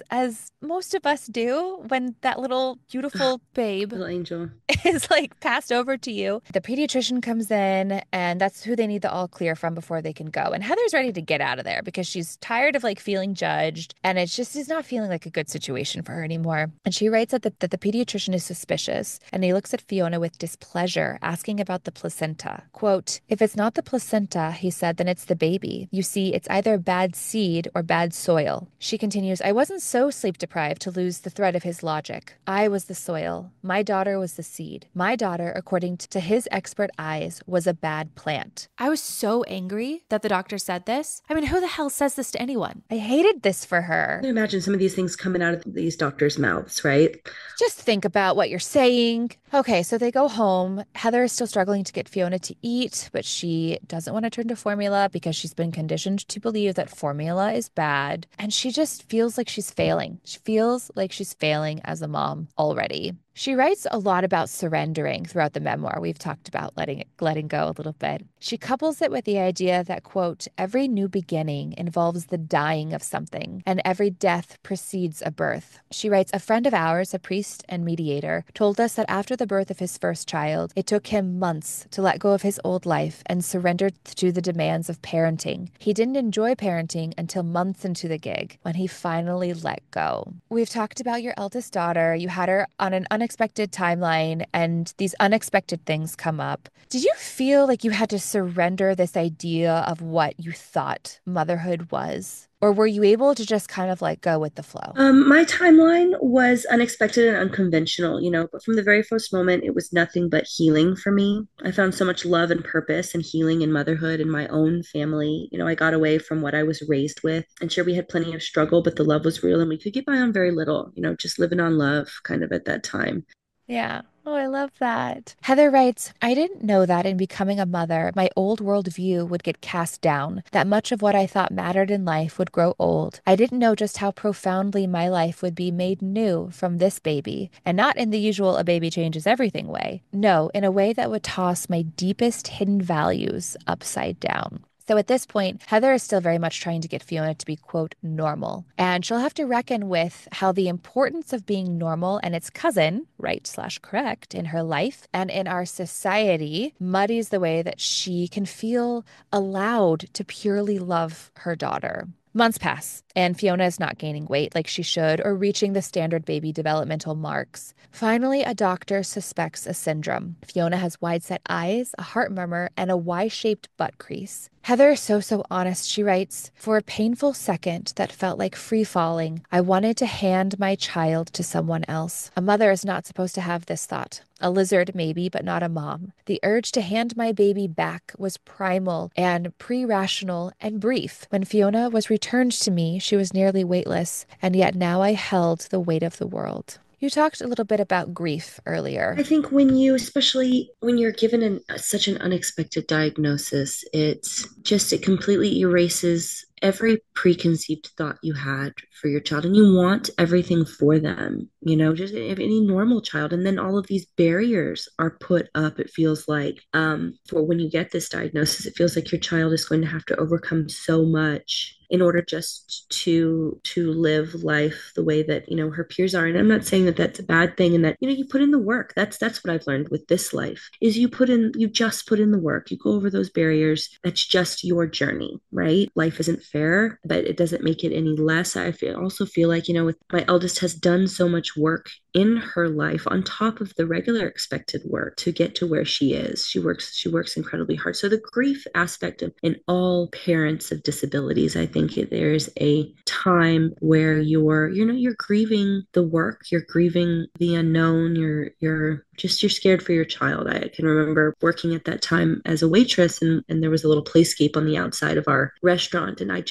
most of us do when that little beautiful babe Little angel. is like passed over to you. The pediatrician comes in, and that's who they need the all clear from before they can go. And Heather's ready to get out of there because she's tired of like feeling judged, and is not feeling like a good situation for her anymore. And she writes that the pediatrician is suspicious, and he looks at Fiona with displeasure, asking about the placenta. Quote, "If it's not the placenta," he said, "then it's the baby. You see, it's either bad seed or bad soil." She continues, "I wasn't so sleep deprived to lose the thread of his logic. I was the soil. My daughter was the seed. My daughter, according to his expert eyes, was a bad plant." I was so angry that the doctor said this. I mean, who the hell says this to anyone? I hated this for I her. can imagine some of these things coming out of these doctors' mouths, right? Just think about what you're saying. Okay, so they go home. Heather is still struggling to get Fiona to eat, but she doesn't want to turn to formula because she's been conditioned to believe that formula is bad. And she just feels like she's failing. She feels like she's failing as a mom already. She writes a lot about surrendering throughout the memoir. We've talked about letting go a little bit. She couples it with the idea that, quote, "every new beginning involves the dying of something, and every death precedes a birth." She writes, "A friend of ours, a priest and mediator, told us that after the birth of his first child, it took him months to let go of his old life and surrender to the demands of parenting. He didn't enjoy parenting until months into the gig, when he finally let go." We've talked about your eldest daughter. You had her on an unexpected timeline, and these unexpected things come up. Did you feel like you had to surrender this idea of what you thought motherhood was? Or were you able to just kind of like go with the flow? My timeline was unexpected and unconventional, but from the very first moment, it was nothing but healing for me. I found so much love and purpose and healing in motherhood and my own family. I got away from what I was raised with. And sure, we had plenty of struggle, but the love was real and we could get by on very little, just living on love kind of at that time. Yeah. Oh, I love that. Heather writes, "I didn't know that in becoming a mother, my old worldview would get cast down, that much of what I thought mattered in life would grow old. I didn't know just how profoundly my life would be made new from this baby, and not in the usual a baby changes everything way. No, in a way that would toss my deepest hidden values upside down." So at this point, Heather is still very much trying to get Fiona to be, quote, normal. And she'll have to reckon with how the importance of being normal and its cousin, right/correct, in her life and in our society muddies the way that she can feel allowed to purely love her daughter. Months pass, and Fiona is not gaining weight like she should or reaching the standard baby developmental marks. Finally, a doctor suspects a syndrome. Fiona has wide-set eyes, a heart murmur, and a Y-shaped butt crease. Heather is so honest. She writes, "For a painful second that felt like free falling, I wanted to hand my child to someone else. A mother is not supposed to have this thought. A lizard, maybe, but not a mom. The urge to hand my baby back was primal and pre-rational and brief. When Fiona was returned to me, she was nearly weightless, and yet now I held the weight of the world." You talked a little bit about grief earlier. I think especially when you're given such an unexpected diagnosis, it completely erases every preconceived thought you had for your child, and you want everything for them, just if any normal child. And then all of these barriers are put up, it feels like, for when you get this diagnosis, it feels like your child is going to have to overcome so much in order just to live life the way that her peers are. And I'm not saying that that's a bad thing, and that you put in the work. That's what I've learned with this life, is you just put in the work, you go over those barriers. That's just your journey, right? Life isn't fair, but it doesn't make it any less. Also feel like, with my eldest has done so much work in her life on top of the regular expected work to get to where she is. She works incredibly hard. So the grief aspect of in all parents of disabilities, I think there's a time where you're grieving the work, you're grieving the unknown, you're scared for your child. I can remember working at that time as a waitress, and there was a little playscape on the outside of our restaurant. And I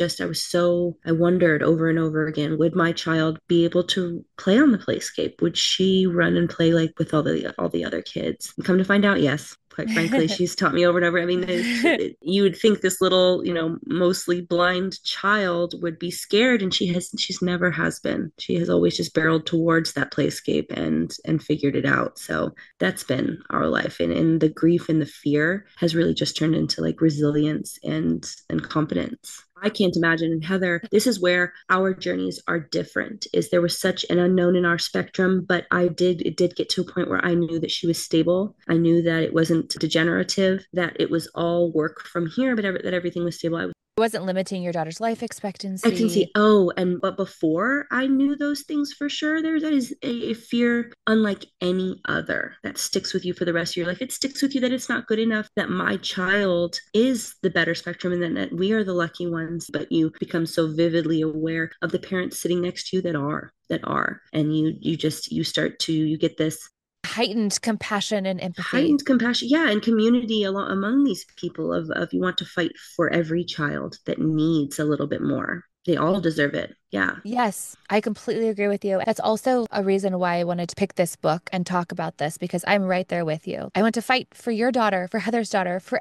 wondered over and over again, would my child be able to play on the playscape? Would she run and play like with all the other kids? And come to find out, yes. Quite frankly, she's taught me over and over. I mean, you would think this little, mostly blind child would be scared, and she's never has been. She has always just barreled towards that playscape and figured it out. So that's been our life, and the grief and the fear has really just turned into like resilience and competence. I can't imagine. And Heather, this is where our journeys are different. Is there was such an unknown in our spectrum, but it did get to a point where I knew that she was stable. I knew that it wasn't degenerative, that it was all work from here, but that everything was stable. It wasn't limiting your daughter's life I can see. expectancy. Oh, but before I knew those things for sure, that is a fear unlike any other that sticks with you for the rest of your life. It sticks with you that it's not good enough, that my child is the better spectrum, and then that we are the lucky ones. But you become so vividly aware of the parents sitting next to you that are, and you get this Heightened compassion and empathy. heightened compassion, yeah, and community among these people of you want to fight for every child that needs a little bit more. They all deserve it. Yeah. Yes, I completely agree with you. That's also a reason why I wanted to pick this book and talk about this, because I'm right there with you. I want to fight for your daughter, for Heather's daughter, for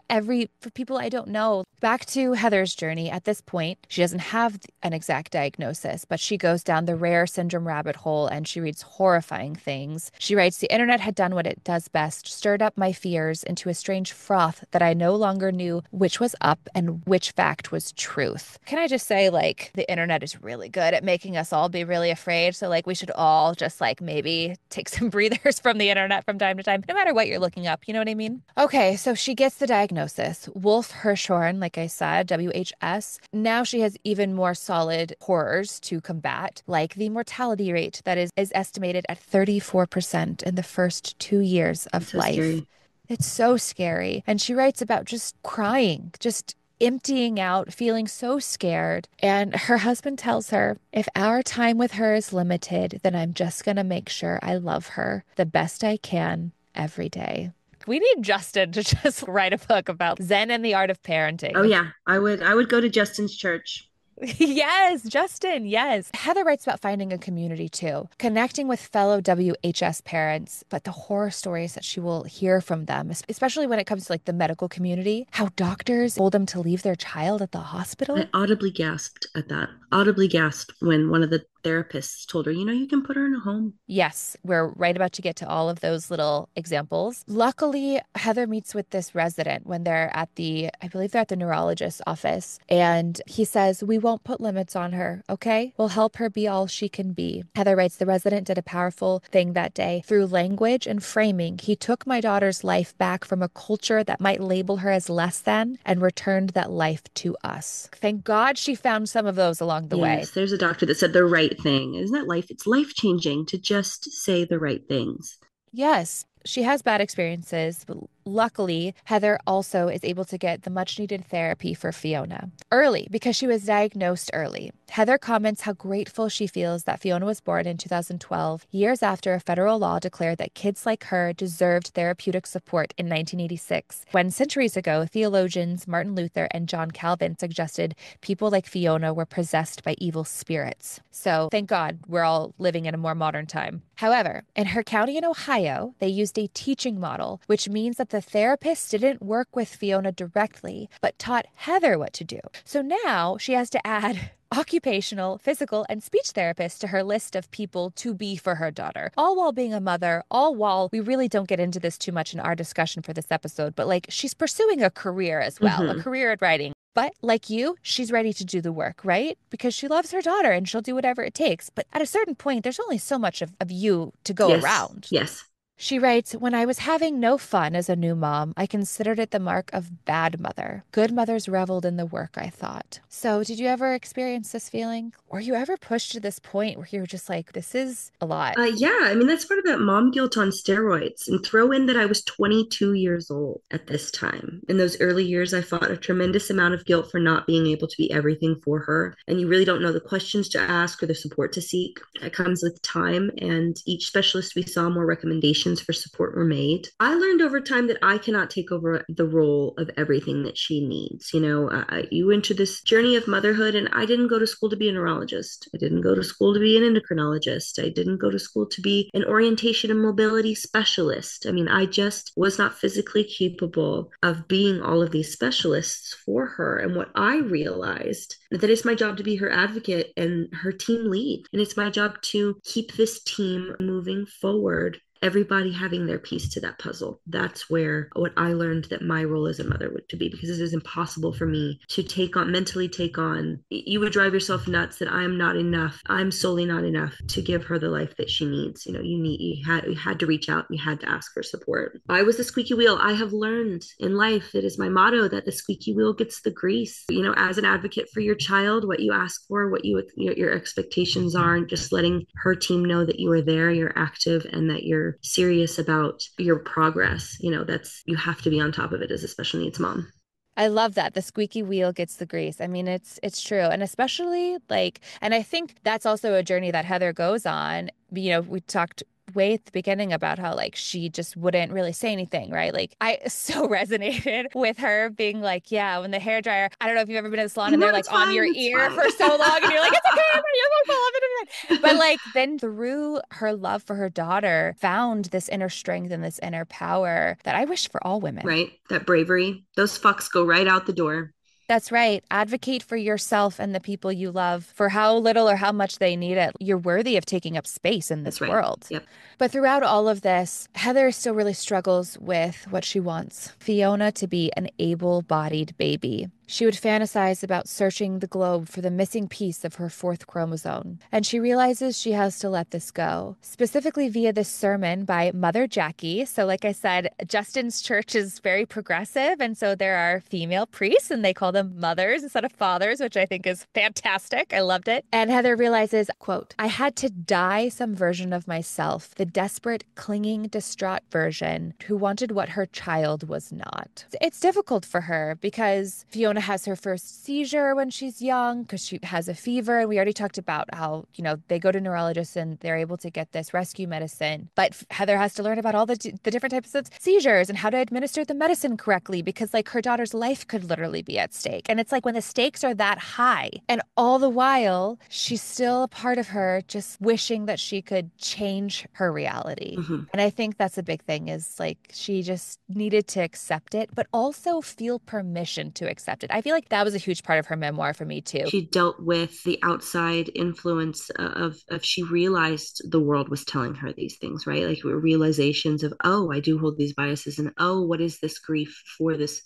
people I don't know. Back to Heather's journey. At this point, she doesn't have an exact diagnosis, but she goes down the rare syndrome rabbit hole and she reads horrifying things. She writes, "The internet had done what it does best, stirred up my fears into a strange froth that I no longer knew which was up and which fact was truth." Can I just say, like, the internet is really good at making us all be really afraid. So, like, we should all just, like, maybe take some breathers from the internet from time to time, no matter what you're looking up. You know what I mean? Okay, so she gets the diagnosis, Wolff Hirschhorn, like I said, WHS. Now she has even more solid horrors to combat, like the mortality rate that is estimated at 34% in the first 2 years It's of so life. scary. It's so scary. And she writes about just crying, just emptying out, feeling so scared. And her husband tells her, if our time with her is limited, then I'm just going to make sure I love her the best I can every day. We need Justin to just write a book about Zen and the art of Oh parenting. yeah, I would go to Justin's church. Yes, Justin, yes. Heather writes about finding a community too, connecting with fellow WHS parents, but the horror stories that she will hear from them, especially when it comes to like the medical community, how doctors told them to leave their child at the I hospital. audibly gasped at that. Audibly gasped when one of the therapists told her, you can put her in a home. Yes, we're right about to get to all of those little examples. Luckily, Heather meets with this resident when I believe they're at the neurologist's office. And he says, we won't put limits on her, okay? We'll help her be all she can be. Heather writes, the resident did a powerful thing that day. Through language and framing, he took my daughter's life back from a culture that might label her as less than and returned that life to us. Thank God she found some of those along the way. Yes, there's a doctor that said the right thing. Isn't that life? It's life changing to just say the right things. Yes, she has bad experiences, but luckily, Heather also is able to get the much needed therapy for Fiona early because she was diagnosed early. Heather comments how grateful she feels that Fiona was born in 2012, years after a federal law declared that kids like her deserved therapeutic support in 1986, when centuries ago, theologians Martin Luther and John Calvin suggested people like Fiona were possessed by evil spirits. So thank God we're all living in a more modern time. However, in her county in Ohio, they used a teaching model, which means that the therapist didn't work with Fiona directly, but taught Heather what to do. So now she has to add occupational, physical, and speech therapists to her list of people to be for her daughter, all while being a mother, all while we really don't get into this too much in our discussion for this episode, but like she's pursuing a career as well, a Mm-hmm. career at writing. But like you, she's ready to do the work, right? Because she loves her daughter and she'll do whatever it takes. But at a certain point, there's only so much of you to go Yes. around. Yes. She writes, when I was having no fun as a new mom, I considered it the mark of bad mother. Good mothers reveled in the work, I thought. So, did you ever experience this feeling? Were you ever pushed to this point where you were just like, this is a lot? Yeah, I mean, that's part of that mom guilt on steroids. And throw in that I was 22 years old at this time. In those early years, I fought a tremendous amount of guilt for not being able to be everything for her. And you really don't know the questions to ask or the support to seek. It comes with time. And each specialist we saw, more recommendations for support were made. I learned over time that I cannot take over the role of everything that she needs. You enter this journey of motherhood, and I didn't go to school to be a neurologist. I didn't go to school to be an endocrinologist. I didn't go to school to be an orientation and mobility specialist. I mean, I just was not physically capable of being all of these specialists for her. And what I realized that it's my job to be her advocate and her team lead. And it's my job to keep this team moving forward, everybody having their piece to that puzzle. That's where what I learned that my role as a mother would to be, because it is impossible for me to mentally take on. You would drive yourself nuts that I'm not enough. I'm solely not enough to give her the life that she needs. You had to reach out, you had to ask for support. I was the squeaky wheel. I have learned in life, it is my motto that the squeaky wheel gets the grease. As an advocate for your child, what you ask for, what your expectations are, and just letting her team know that you are there, you're active, and that you're serious about your progress. You have to be on top of it as a special needs mom. I love that. The squeaky wheel gets the grease. I mean, it's true. And especially like, and I think that's also a journey that Heather goes on. We talked way at the beginning about how like she just wouldn't really say anything, right? Like I so resonated with her being like, yeah, when the hair dryer, I don't know if you've ever been to the salon and No, they're like it's on fine. your It's ear fine. for so long and you're like, it's okay, my ear won't fall off in a minute. But like then through her love for her daughter, found this inner strength and this inner power that I wish for all women. Right? That bravery. Those fucks go right out the door. That's right. Advocate for yourself and the people you love for how little or how much they need it. You're worthy of taking up space in That's this right. world. Yep. But throughout all of this, Heather still really struggles with what she wants Fiona to be an able bodied baby. She would fantasize about searching the globe for the missing piece of her fourth chromosome, and she realizes she has to let this go, specifically via this sermon by Mother Jackie. So, like I said, Justin's church is very progressive, and so there are female priests, and they call them mothers instead of fathers, which I think is fantastic. I loved it. And Heather realizes, quote, I had to die some version of myself, the desperate, clinging, distraught version who wanted what her child was not. It's difficult for her because Fiona has her first seizure when she's young because she has a fever. And we already talked about how, they go to neurologists and they're able to get this rescue medicine. But Heather has to learn about all the different types of seizures and how to administer the medicine correctly because, like, her daughter's life could literally be at stake. And it's like when the stakes are that high and all the while, she's still a part of her just wishing that she could change her reality. Mm-hmm. And I think that's a big thing is like she just needed to accept it, but also feel permission to accept it. I feel like that was a huge part of her memoir for me too. She dealt with the outside influence of she realized the world was telling her these things, right? Like realizations of, oh, I do hold these biases, and oh, what is this grief for this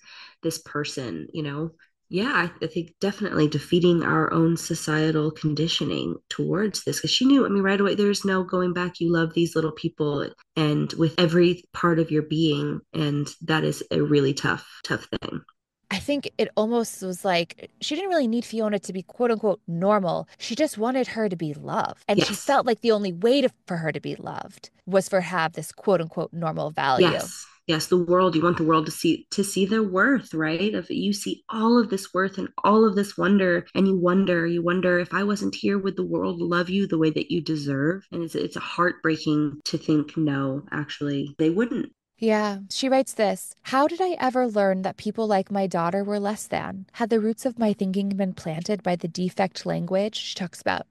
person, Yeah, I think definitely defeating our own societal conditioning towards this, because she knew, I mean, right away, there's no going back. You love these little people and with every part of your being, and that is a really tough thing. I think it almost was like she didn't really need Fiona to be quote unquote normal. She just wanted her to be loved. And she Yes. felt like the only way for her to be loved was for her to have this quote unquote normal value. Yes, the world, you want the world to see their worth, right? If you see all of this worth and all of this wonder, and you wonder if I wasn't here, would the world love you the way that you deserve? And it's a heartbreaking to think, no, actually they wouldn't. Yeah, she writes this. How did I ever learn that people like my daughter were less than? Had the roots of my thinking been planted by the defect language? She talks about,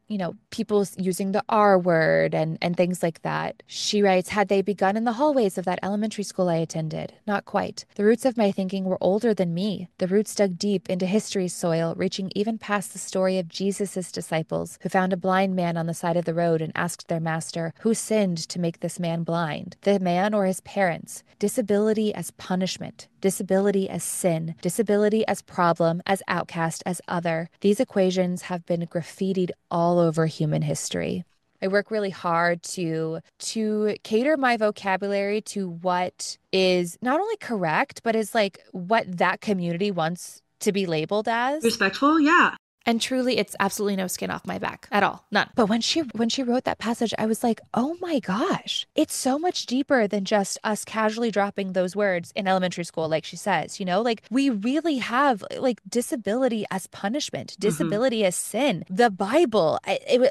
people using the R word and things like that. She writes, had they begun in the hallways of that elementary school I attended? Not quite. The roots of my thinking were older than me. The roots dug deep into history's soil, reaching even past the story of Jesus' disciples, who found a blind man on the side of the road and asked their master, who sinned to make this man blind, the man or his parents? Disability as punishment, disability as sin, disability as problem, as outcast, as other. These equations have been graffitied all over human history. I work really hard to cater my vocabulary to what is not only correct, but is like what that community wants to be labeled as. Respectful, yeah. And truly, it's absolutely no skin off my back at all. None. But when she wrote that passage, I was like, oh my gosh, it's so much deeper than just us casually dropping those words in elementary school, like she says, like we really have like disability as punishment, Hmm. disability as sin. The Bible,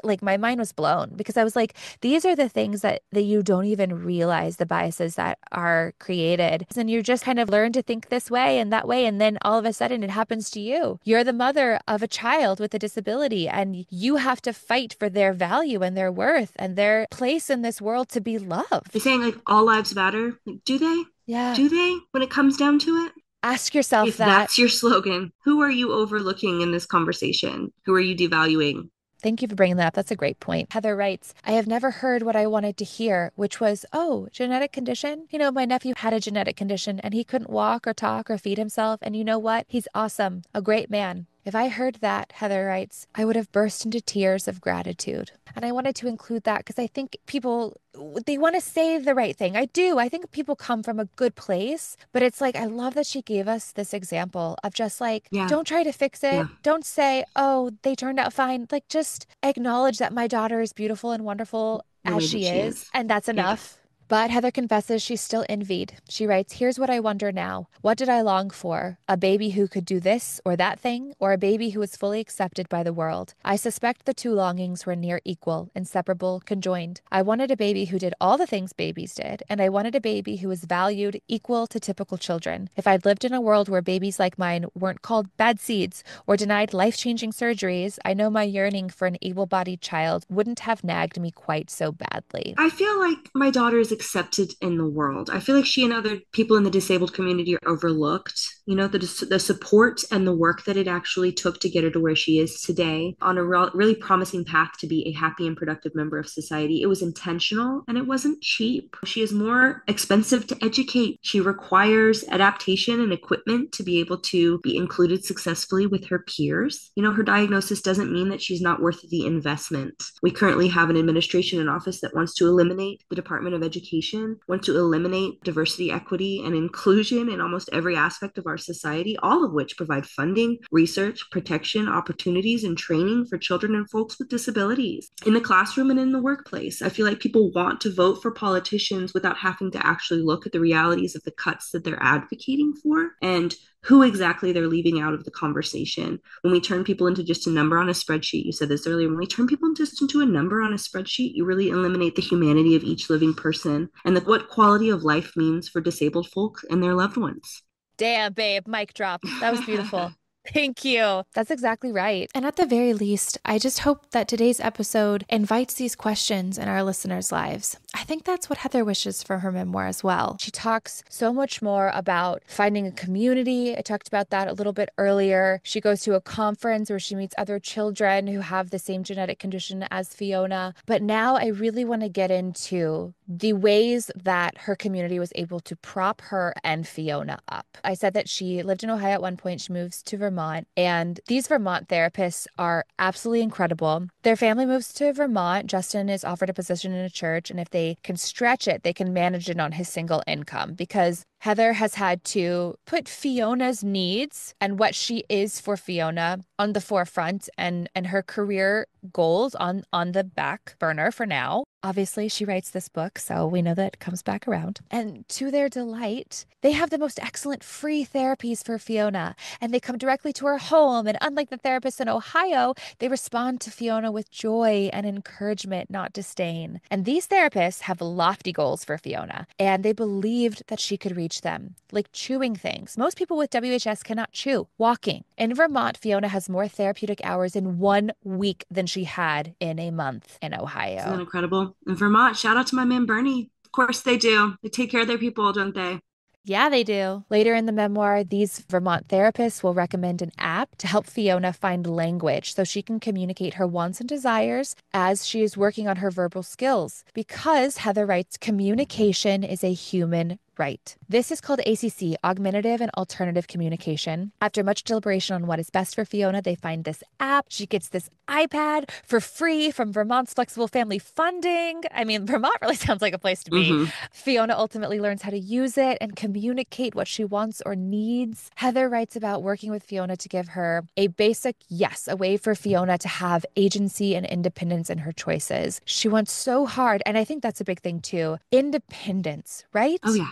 like my mind was blown because I was like, these are the things that you don't even realize the biases that are created. And you just kind of learn to think this way and that way. And then all of a sudden it happens to you. You're the mother of a child with a disability, and you have to fight for their value and their worth and their place in this world to be They're loved. saying like all lives matter. Like, do they? Yeah. Do they when it comes down to it? Ask yourself If that. that's your slogan, who are you overlooking in this conversation? Who are you devaluing? Thank you for bringing that up. That's a great point. Heather writes, I have never heard what I wanted to hear, which was, oh, genetic condition? My nephew had a genetic condition and he couldn't walk or talk or feed himself. And you know what? He's awesome, a great man. If I heard that, Heather writes, I would have burst into tears of gratitude. And I wanted to include that because I think people, they want to say the right thing. I do. I think people come from a good place, but it's like, I love that she gave us this example of just like, Yeah, don't try to fix yeah. it. Don't say, oh, they turned out fine. Like, just acknowledge that my daughter is beautiful and wonderful The as way that she she is, is. and that's Yeah. enough. But Heather confesses she's still envied. She writes, here's what I wonder now. What did I long for? A baby who could do this or that thing, or a baby who was fully accepted by the world? I suspect the two longings were near equal, inseparable, conjoined. I wanted a baby who did all the things babies did, and I wanted a baby who was valued equal to typical children. If I'd lived in a world where babies like mine weren't called bad seeds or denied life-changing surgeries, I know my yearning for an able-bodied child wouldn't have nagged me quite so badly. I feel like my daughter is accepted in the world. I feel like she and other people in the disabled community are overlooked. The support and the work that it actually took to get her to where she is today on a really promising path to be a happy and productive member of society. It was intentional and it wasn't cheap. She is more expensive to educate. She requires adaptation and equipment to be able to be included successfully with her peers. Her diagnosis doesn't mean that she's not worth the investment. We currently have an administration in office that wants to eliminate the Department of Education, wants to eliminate diversity, equity, and inclusion in almost every aspect of our society, all of which provide funding, research, protection, opportunities, and training for children and folks with disabilities in the classroom and in the workplace. I feel like people want to vote for politicians without having to actually look at the realities of the cuts that they're advocating for and who exactly they're leaving out of the conversation. When we turn people into just a number on a spreadsheet, you said this earlier, when we turn people just into a number on a spreadsheet, you really eliminate the humanity of each living person and what quality of life means for disabled folk and their loved ones. Damn, babe, mic drop. That was beautiful. Thank you. That's exactly right. And at the very least, I just hope that today's episode invites these questions in our listeners' lives. I think that's what Heather wishes for her memoir as well. She talks so much more about finding a community. I talked about that a little bit earlier. She goes to a conference where she meets other children who have the same genetic condition as Fiona. But now I really want to get into the ways that her community was able to prop her and Fiona up. I said that she lived in Ohio at one point. She moves to Vermont, and these Vermont therapists are absolutely incredible. Their family moves to Vermont. Justin is offered a position in a church, and if they can stretch it, they can manage it on his single income because Heather has had to put Fiona's needs and what she is for Fiona on the forefront and her career goals on the back burner for now. Obviously, she writes this book, so we know that it comes back around. And to their delight, they have the most excellent free therapies for Fiona, and they come directly to her home. And unlike the therapists in Ohio, they respond to Fiona with joy and encouragement, not disdain. And these therapists have lofty goals for Fiona, and they believed that she could reach them, like chewing things. Most people with WHS cannot chew, walking. In Vermont, Fiona has more therapeutic hours in 1 week than she had in a month in Isn't that Ohio. incredible? In Vermont, shout out to my man Bernie. Of course they do. They take care of their people, don't they? Yeah, they do. Later in the memoir, these Vermont therapists will recommend an app to help Fiona find language so she can communicate her wants and desires as she is working on her verbal skills. Because Heather writes, communication is a human right. This is called ACC, Augmentative and Alternative Communication. After much deliberation on what is best for Fiona, they find this app. She gets this iPad for free from Vermont's flexible family funding. I mean, Vermont really sounds like a place to be. Mm-hmm. Fiona ultimately learns how to use it and communicate what she wants or needs. Heather writes about working with Fiona to give her a basic yes, a way for Fiona to have agency and independence in her choices. She wants so hard, and I think that's a big thing too, independence, Oh right? yeah.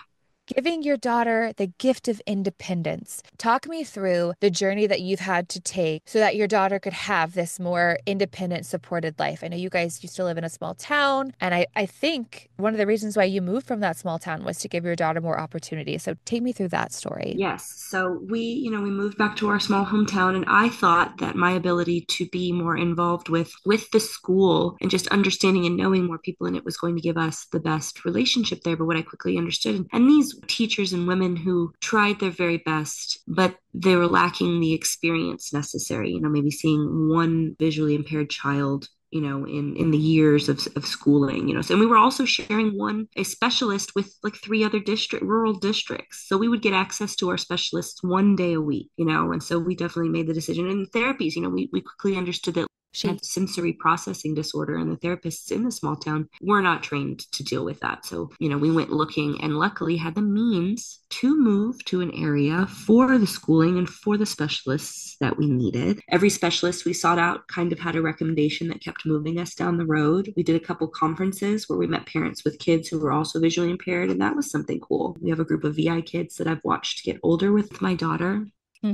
Giving your daughter the gift of independence. Talk me through the journey that you've had to take so that your daughter could have this more independent, supported life. I know you guys used to live in a small town, and I think one of the reasons why you moved from that small town was to give your daughter more opportunity. So take me through that story. Yes. So we moved back to our small hometown, and I thought that my ability to be more involved with the school and just understanding and knowing more people in it was going to give us the best relationship there. But what I quickly understood, and these teachers and women who tried their very best, but they were lacking the experience necessary, maybe seeing one visually impaired child in the years of schooling, so and we were also sharing a specialist with like three other rural districts, so we would get access to our specialists 1 day a week, and so we definitely made the decision. And therapies, we quickly understood that She had sensory processing disorder, and the therapists in the small town were not trained to deal with that. So, we went looking and luckily had the means to move to an area for the schooling and for the specialists that we needed. Every specialist we sought out kind of had a recommendation that kept moving us down the road. We did a couple conferences where we met parents with kids who were also visually impaired, and that was something cool. We have a group of VI kids that I've watched get older with my daughter,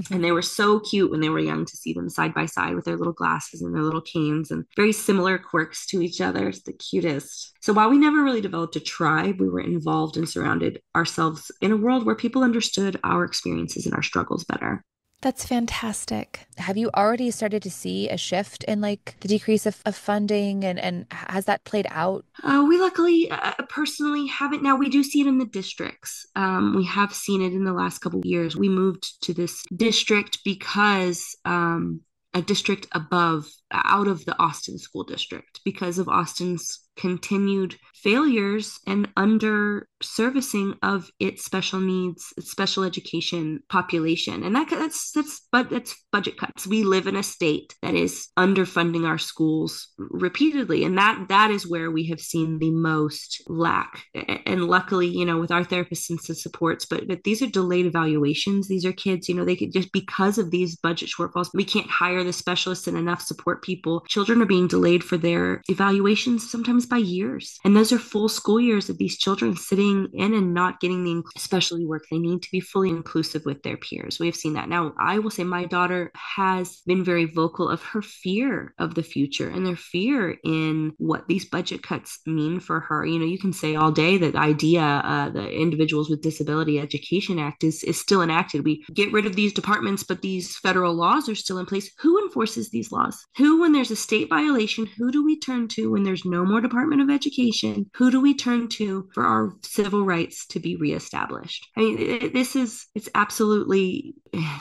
and they were so cute when they were young to see them side by side with their little glasses and their little canes and very similar quirks to each other. It's the cutest. So while we never really developed a tribe, we were involved and surrounded ourselves in a world where people understood our experiences and our struggles better. That's fantastic. Have you already started to see a shift in like the decrease of funding and has that played out? We luckily, personally, haven't. Now we do see it in the districts. We have seen it in the last couple of years. We moved to this district because a district out of the Austin school district, because of Austin's continued failures and under servicing of its special needs, its special education population. And that's budget cuts. We live in a state that is underfunding our schools repeatedly, and that is where we have seen the most lack. And luckily, with our therapists and supports, but these are delayed evaluations. These are kids, they could just, because of these budget shortfalls, we can't hire the specialists and enough support people. Children are being delayed for their evaluations sometimes by years. And those are full school years of these children sitting in and not getting the specialty work they need to be fully inclusive with their peers. We've seen that. Now, I will say my daughter has been very vocal of her fear of the future and their fear in what these budget cuts mean for her. You can say all day that the Individuals with Disability Education Act is still enacted. We get rid of these departments, but these federal laws are still in place. Who enforces these laws? When there's a state violation, who do we turn to when there's no more Department of Education? Who do we turn to for our civil rights to be reestablished? I mean, it's absolutely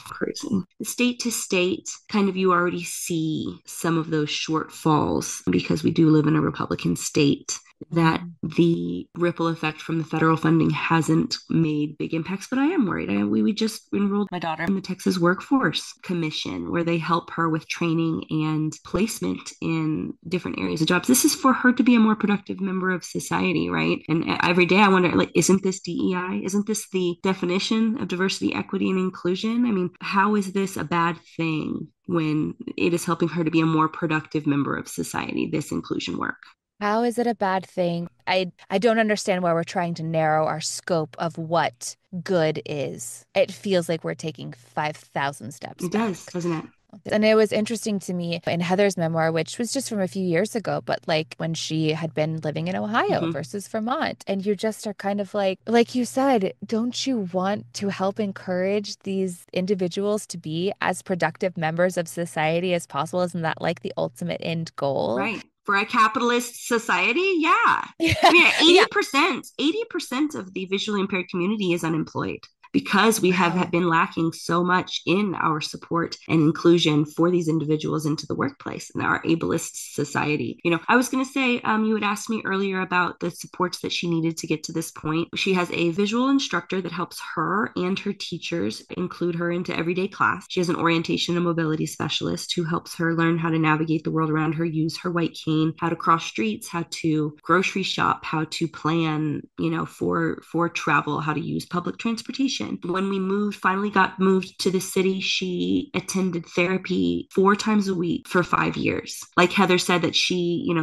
crazy. State to state, kind of, you already see some of those shortfalls because we do live in a Republican state, that the ripple effect from the federal funding hasn't made big impacts. But I am worried. We just enrolled my daughter in the Texas Workforce Commission, where they help her with training and placement in different areas of jobs. This is for her to be a more productive member of society, right? And every day I wonder, like, isn't this DEI? Isn't this the definition of diversity, equity, and inclusion? I mean, how is this a bad thing when it is helping her to be a more productive member of society, this inclusion work? How is it a bad thing? I don't understand why we're trying to narrow our scope of what good is. It feels like we're taking 5,000 steps It does, back. doesn't it? And it was interesting to me in Heather's memoir, which was just from a few years ago, but like when she had been living in Ohio Hmm. versus Vermont. And you just are kind of like you said, don't you want to help encourage these individuals to be as productive members of society as possible? Isn't that like the ultimate end goal? Right. For a capitalist society, yeah. I Yeah. mean, Yeah. 80% of the visually impaired community is unemployed because we have Wow. been lacking so much in our support and inclusion for these individuals into the workplace in our ableist society. I was going to say, you had asked me earlier about the supports that she needed to get to this point. She has a visual instructor that helps her and her teachers include her into everyday class. She has an orientation and mobility specialist who helps her learn how to navigate the world around her, use her white cane, how to cross streets, how to grocery shop, how to plan, for travel, how to use public transportation. When we finally got moved to the city, she attended therapy 4 times a week for 5 years. Like Heather said, that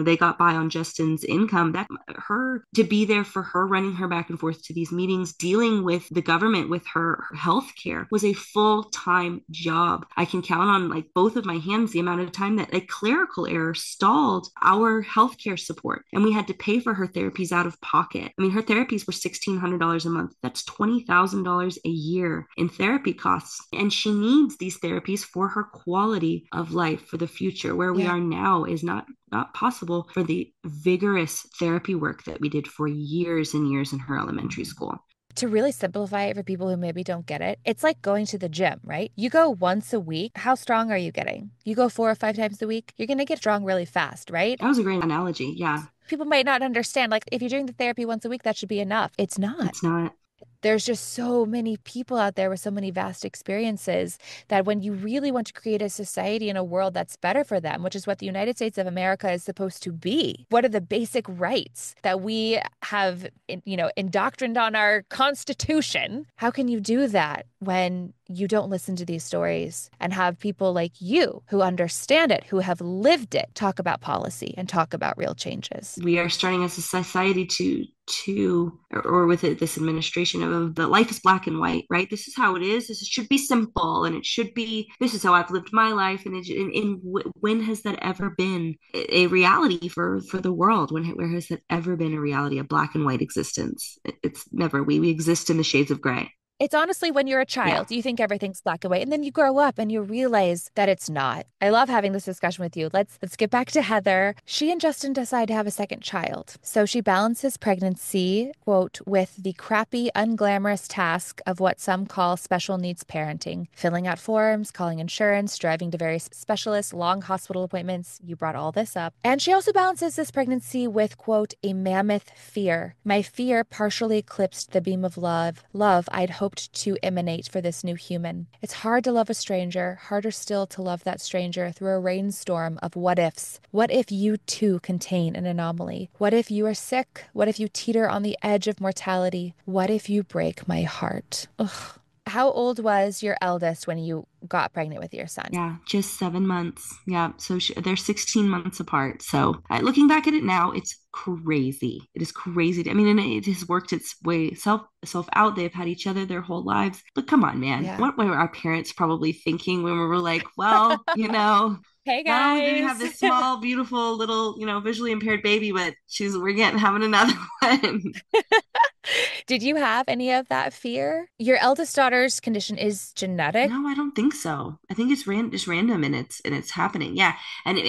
they got by on Justin's income. That her to be there for her, running her back and forth to these meetings, dealing with the government with her health care was a full-time job. I can count on like both of my hands the amount of time that a clerical error stalled our healthcare support, and we had to pay for her therapies out of pocket. I mean, her therapies were $1,600 a month. That's $20,000 a year in therapy costs, and she needs these therapies for her quality of life for the future. Where we Yeah. are now is not possible for the vigorous therapy work that we did for years and years in her elementary school. To really simplify it for people who maybe don't get it, it's like going to the gym, right? You go once a week. How strong are you getting? You go 4 or 5 times a week, you're going to get strong really fast, right? That was a great analogy. Yeah, People might not understand, like, if you're doing the therapy once a week, that should be enough. It's not. it's not. There's just so many people out there with so many vast experiences that when you really want to create a society and a world that's better for them, which is what the United States of America is supposed to be, what are the basic rights that we have, indoctrined on our Constitution? How can you do that when you don't listen to these stories and have people like you who understand it, who have lived it, talk about policy and talk about real changes? We are starting as a society or with this administration of the life is black and white, right? This is how it is. This should be simple, and it should be, this is how I've lived my life. When has that ever been a reality for the world? Where has that ever been a reality, a black and white existence? It's never. We exist in the shades of gray. It's honestly when you're a Yeah. child, you think everything's black and white, and then you grow up and you realize that it's not. I love having this discussion with you. Let's get back to Heather. She and Justin decide to have a second child. So she balances pregnancy, quote, with the crappy, unglamorous task of what some call special needs parenting, filling out forms, calling insurance, driving to various specialists, long hospital appointments. You brought all this up. And she also balances this pregnancy with, quote, a mammoth fear. My fear partially eclipsed the beam of love I'd hoped to emanate for this new human. It's hard to love a stranger, harder still to love that stranger through a rainstorm of what ifs. What if you too contain an anomaly? What if you are sick? What if you teeter on the edge of mortality? What if you break my heart? Ugh. How old was your eldest when you got pregnant with your son? Yeah, just 7 months. Yeah, so they're 16 months apart. So looking back at it now, it's crazy. It is crazy. I mean, and it has worked its way self out. They've had each other their whole lives. But come on, man, Yeah. what were our parents probably thinking when we were like, well, Hey not only do we have guys. this small, beautiful little, visually impaired baby, but we're having another one. Did you have any of that fear? Your eldest daughter's condition is genetic. No, I don't think so. I think it's just random, and it's happening. Yeah, and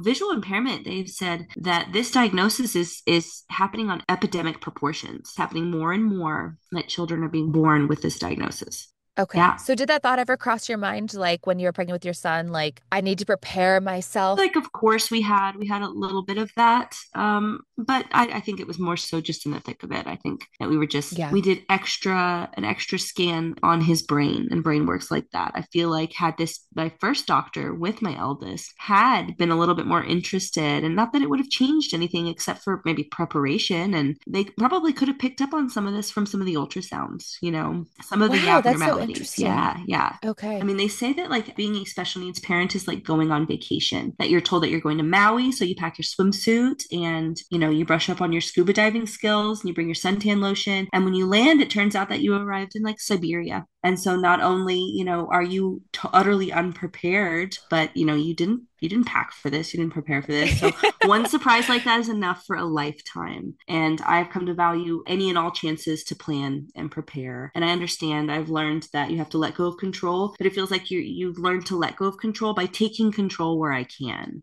visual impairment. They've said that this diagnosis is happening on epidemic proportions. It's happening more and more that children are being born with this diagnosis. Okay. Yeah. So did that thought ever cross your mind, like when you were pregnant with your son, like I need to prepare myself? Like, of course, we had a little bit of that, but I think it was more so just in the thick of it. I think that Yeah. we did an extra scan on his brain, and brain works like that. I feel like had my first doctor with my eldest had been a little bit more interested, and not that it would have changed anything except for maybe preparation, and they probably could have picked up on some of this from some of the ultrasounds, some of the Wow, yapping that's so about abilities. interesting. Yeah. I Okay. mean, they say that like being a special needs parent is like going on vacation, that you're told that you're going to Maui. So you pack your swimsuit and, you brush up on your scuba diving skills and you bring your suntan lotion. And when you land, it turns out that you arrived in like Siberia. And so not only, are you utterly unprepared, but, you didn't pack for this, you didn't prepare for this. So one surprise like that is enough for a lifetime. And I've come to value any and all chances to plan and prepare. And I understand I've learned that you have to let go of control, but it feels like you've learned to let go of control by taking control where I can.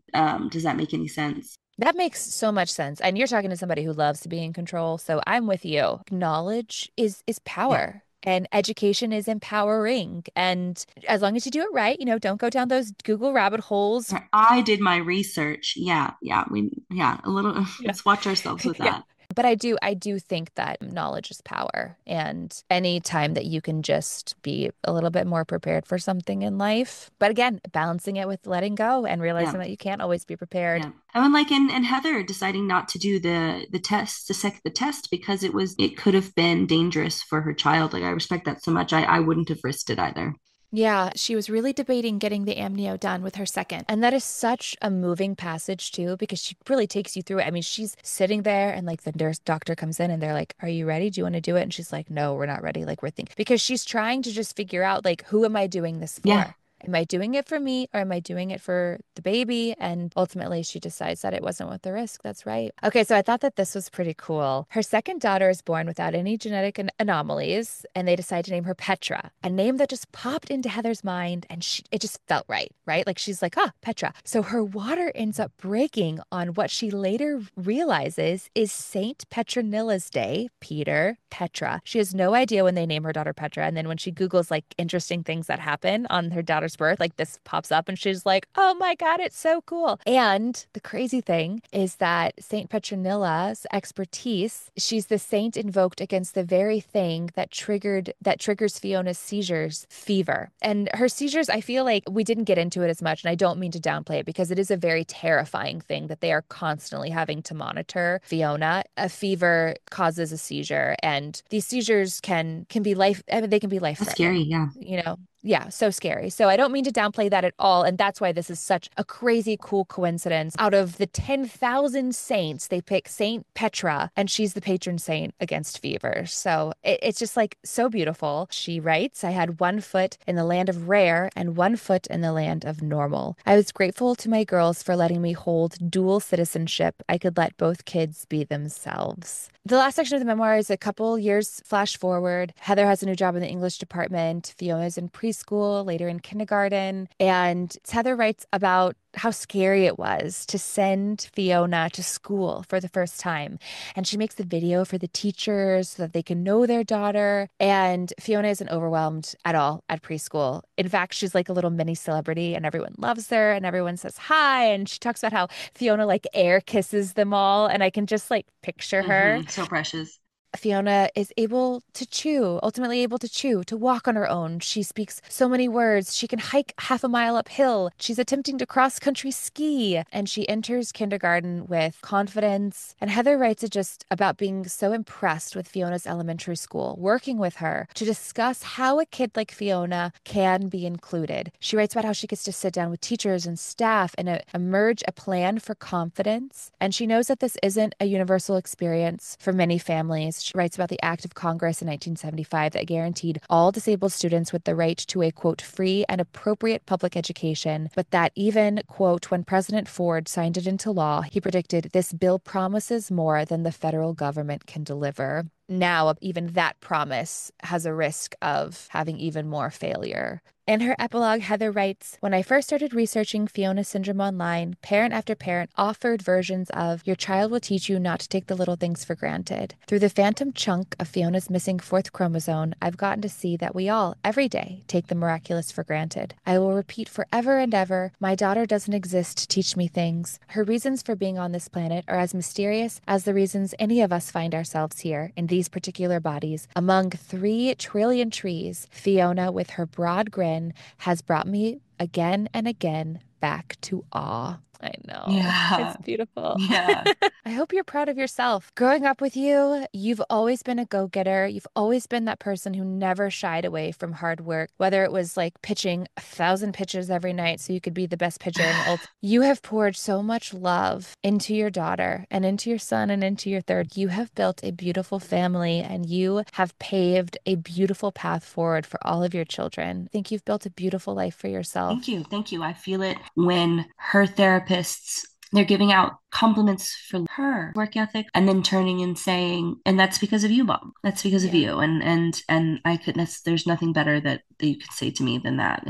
Does that make any sense? That makes so much sense. And you're talking to somebody who loves to be in control, so I'm with you. Knowledge is Yeah. power. And education is empowering. And as long as you do it right, don't go down those Google rabbit holes. I did my research. Yeah, a little, Yeah. let's watch ourselves with Yeah. that. But I do think that knowledge is power. And any time that you can just be a little bit more prepared for something in life. But again, balancing it with letting go and Yeah. realizing that you can't always be prepared. Yeah. And like and Heather deciding not to do the test because it could have been dangerous for her child. Like I respect that so much. I wouldn't have risked it either. Yeah, she was really debating getting the amnio done with her second. And that is such a moving passage, too, because she really takes you through it. I mean, she's sitting there and like the nurse doctor comes in and they're like, "Are you ready? Do you want to do it?" And she's like, "No, we're not ready." Like, we're thinking because she's trying to just figure out, like, who am I doing this Yeah. for? Am I doing it for me or am I doing it for the baby? And ultimately, she decides that it wasn't worth the risk. That's right. Okay, so I thought that this was pretty cool. Her second daughter is born without any genetic anomalies, and they decide to name her Petra, a name that just popped into Heather's mind, and it just felt right, right? Like she's like, Petra. So her water ends up breaking on what she later realizes is Saint Petronilla's Day, Peter, Petra. She has no idea when they name her daughter Petra, and then when she Googles like interesting things that happen on her daughter's birth, like this pops up and she's like, oh my God, it's so cool. And the crazy thing is that Saint Petronilla's expertise, she's the saint invoked against the very thing that triggers Fiona's seizures, fever. And her seizures, I feel like we didn't get into it as much, and I don't mean to downplay it because it is a very terrifying thing that they are constantly having to monitor Fiona. A fever causes a seizure, and these seizures can be they can be That's scary. life-threatening. Yeah. Yeah, so scary. So I don't mean to downplay that at all. And that's why this is such a crazy cool coincidence. Out of the 10,000 saints, they pick Saint Petra, and she's the patron saint against fever. So it's just like so beautiful. She writes, I had 1 foot in the land of rare and 1 foot in the land of normal. I was grateful to my girls for letting me hold dual citizenship. I could let both kids be themselves. The last section of the memoir is a couple years flash forward. Heather has a new job in the English department. Fiona's in preschool, later in kindergarten. And Heather writes about how scary it was to send Fiona to school for the first time. And she makes the video for the teachers so that they can know their daughter. And Fiona isn't overwhelmed at all at preschool. In fact, she's like a little mini celebrity and everyone loves her and everyone says hi. And she talks about how Fiona like air kisses them all. And I can just like picture her. So precious. Fiona is ultimately able to chew, to walk on her own. She speaks so many words. She can hike half a mile uphill. She's attempting to cross country ski, and she enters kindergarten with confidence. And Heather writes it just about being so impressed with Fiona's elementary school, working with her to discuss how a kid like Fiona can be included. She writes about how she gets to sit down with teachers and staff and emerge a plan for confidence. And she knows that this isn't a universal experience for many families. She writes about the Act of Congress in 1975 that guaranteed all disabled students with the right to a, quote, free and appropriate public education, but that even, quote, when President Ford signed it into law, he predicted this bill promises more than the federal government can deliver. Now, even that promise has a risk of having even more failure. In her epilogue, Heather writes, when I first started researching Fiona syndrome online, parent after parent offered versions of, your child will teach you not to take the little things for granted. Through the phantom chunk of Fiona's missing fourth chromosome, I've gotten to see that we all, every day, take the miraculous for granted. I will repeat forever and ever, my daughter doesn't exist to teach me things. Her reasons for being on this planet are as mysterious as the reasons any of us find ourselves here in these particular bodies. Among 3 trillion trees, Fiona, with her broad grin, has brought me again and again back to awe. I know. Yeah. It's beautiful. Yeah. I hope you're proud of yourself. Growing up with you, you've always been a go-getter. You've always been that person who never shied away from hard work, whether it was like pitching 1,000 pitches every night so you could be the best pitcher in the old. You have poured so much love into your daughter and into your son and into your third. You have built a beautiful family and you have paved a beautiful path forward for all of your children. I think you've built a beautiful life for yourself. Thank you. Thank you. I feel it when her therapists, they're giving out compliments for her work ethic and then turning and saying, and that's because of you, Mom. That's because of you. And I couldn't, there's nothing better that you could say to me than that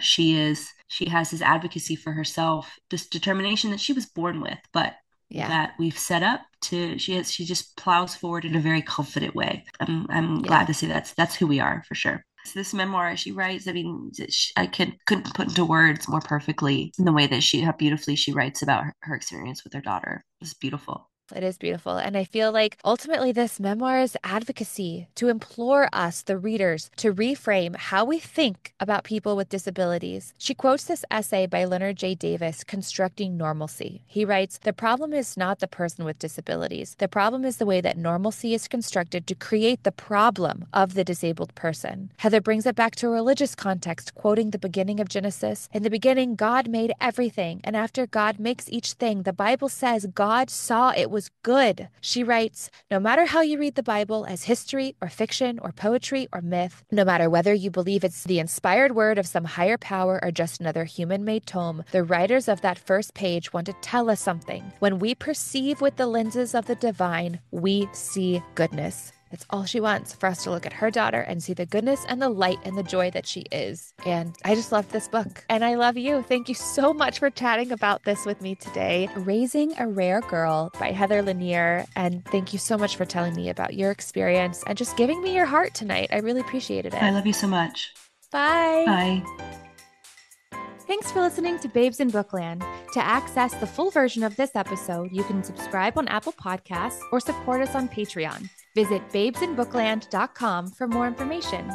she has this advocacy for herself, this determination that she was born with, but that we've set up to, she just plows forward in a very confident way. I'm glad to say that's who we are for sure. So this memoir she writes, I mean, I couldn't put into words more perfectly in the way that how beautifully she writes about her experience with her daughter. It's beautiful. It is beautiful. And I feel like ultimately this memoir is advocacy to implore us, the readers, to reframe how we think about people with disabilities. She quotes this essay by Leonard J. Davis, Constructing Normalcy. He writes, "The problem is not the person with disabilities. The problem is the way that normalcy is constructed to create the problem of the disabled person." Heather brings it back to a religious context, quoting the beginning of Genesis. "In the beginning, God made everything. And after God makes each thing, the Bible says God saw it was good." She writes, "No matter how you read the Bible as history or fiction or poetry or myth, no matter whether you believe it's the inspired word of some higher power or just another human-made tome, the writers of that first page want to tell us something. When we perceive with the lenses of the divine, we see goodness." It's all she wants, for us to look at her daughter and see the goodness and the light and the joy that she is. And I just love this book. And I love you. Thank you so much for chatting about this with me today. Raising a Rare Girl by Heather Lanier. And thank you so much for telling me about your experience and just giving me your heart tonight. I really appreciated it. I love you so much. Bye. Bye. Thanks for listening to Babes in Bookland. To access the full version of this episode, you can subscribe on Apple Podcasts or support us on Patreon. Visit babesinbookland.com for more information.